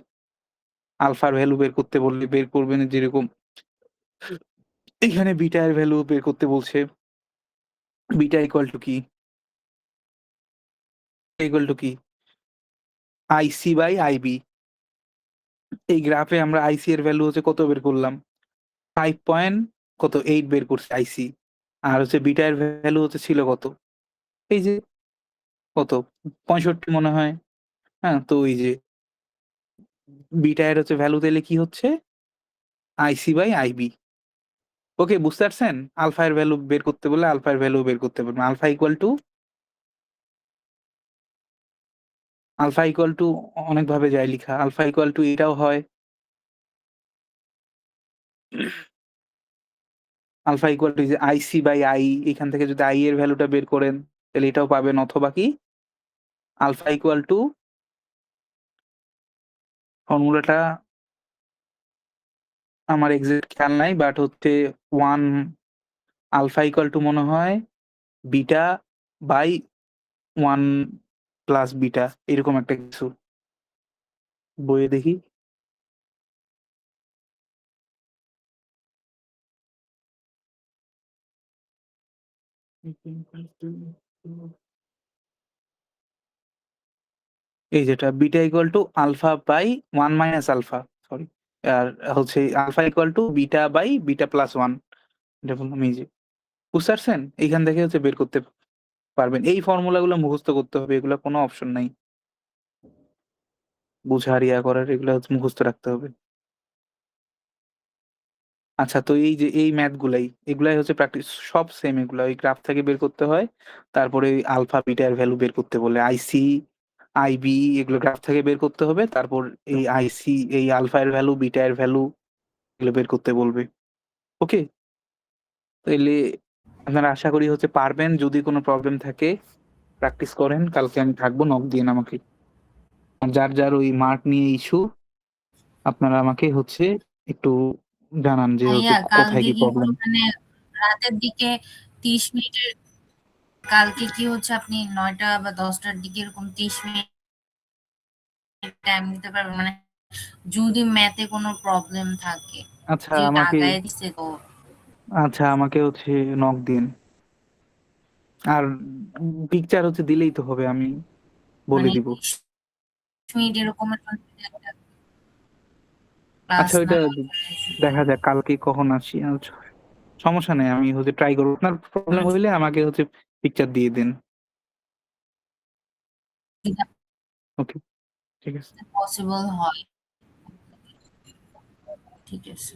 আলফার ভ্যালু বের করতে বললে বের করবেন যেরকম এখানে বিটা এর ভ্যালু বের করতে বলছে। বিটা ইকুয়াল টু কি? ইকুয়াল টু কি? IC by IB. এই গ্রাফে আমরা আইসি এর ভ্যালু হচ্ছে কত বের করলাম? 5 পয়েন্ট কত 8 বের করছি আইসি। আর হচ্ছে বিটা এর ভ্যালু হচ্ছে ছিল কত? এই যে কত? 65 মনে হয়। হ্যাঁ? তো এই যে বিটা এর হচ্ছে ভ্যালু তাইলে কি হচ্ছে? আইসি বাই আইবি। ওকে, বুঝতে পারছেন? আলফা এর ভ্যালু বের করতে বললে আলফা এর ভ্যালু বের করতে পারবেন। আলফা ইকুয়াল টু অনেক ভাবে যায় লিখা। আলফা ইকুয়াল টু এটাও হয়। আলফা ইকুয়াল টু যে আইসি বাই আই, এখান থেকে যদি আই এর ভ্যালুটা বের করেন তাহলে এটাও পাবেন, অথবা কি আলফা ইকুয়াল টু ফর্মুলাটা আমার এক্সাক্ট খেয়াল নাই বাট হচ্ছে 1 আলফা ইকুয়াল টু মনে হয় বিটা বাই 1 প্লাস বিটা এরকম একটা কিছু। বইয়ে দেখি। এই যেটা beta equal to alpha by 1 minus alpha, sorry. আর হচ্ছে alpha equal to beta by beta plus 1। এটা বললাম এই যে। বুঝতে পারছেন? এইখান থেকে হচ্ছে বের করতে পারবেন। এই ফর্মুলাগুলো মুখস্থ করতে হবে। এগুলা কোনো অপশন নাই। বুঝার ইয়া করার এগুলা হচ্ছে মুখস্থ রাখতে হবে। আচ্ছা, তো এই যে এই ম্যাথ গুলাই এগুলাই হচ্ছে প্র্যাকটিস, সব সেম এগুলা। ওই গ্রাফ থেকে বের করতে হয়। তারপরে ওই আলফা বিটা এর ভ্যালু বের করতে বলে। আইসি, আইবি এগুলো গ্রাফ থেকে বের করতে হবে। তারপর এই আইসি এই আলফা এর ভ্যালু, বিটা এর ভ্যালু এগুলো বের করতে বলবে। ওকে? তাইলে আপনারা আশা করি হচ্ছে পারবেন। যদি কোনো প্রবলেম থাকে প্র্যাকটিস করেন। কালকে আমি থাকবো, নক দিয়েন আমাকে। আর যার ওই মার্ক নিয়ে ইস্যু আপনারা আমাকে হচ্ছে একটু জানান যে হচ্ছে ভাইয়া কোথায় কালকে কি কিন্তু প্রবলেম। মানে রাতের দিকে 30 মিনিটের, কালকে কি হচ্ছে আপনি 9টা বা 10টার দিকে এরকম 30 মিনিট টাইম দিতে পারবেন? মানে যদি ম্যাথে কোনো প্রবলেম থাকে, আচ্ছা যেহেতু আমাকে আগায় দিছে তো। আমাকে হচ্ছে নক দিন। আর পিকচার হচ্ছে দিলেই তো হবে, আমি বলে মানে দিব। 30 মিনিট এরকমের জন্য যদি একটা ক্লাস আচ্ছা না ওইটা দেখা যাক কালকে কখন আসি। আচ্ছা, সমস্যা নেই, আমি হচ্ছে ট্রাই করবো। আপনার প্রবলেম হইলে আমাকে হচ্ছে পিকচার দিয়ে দিন। ওকে, ঠিক আছে। পসিবল হয়। ঠিক আছে।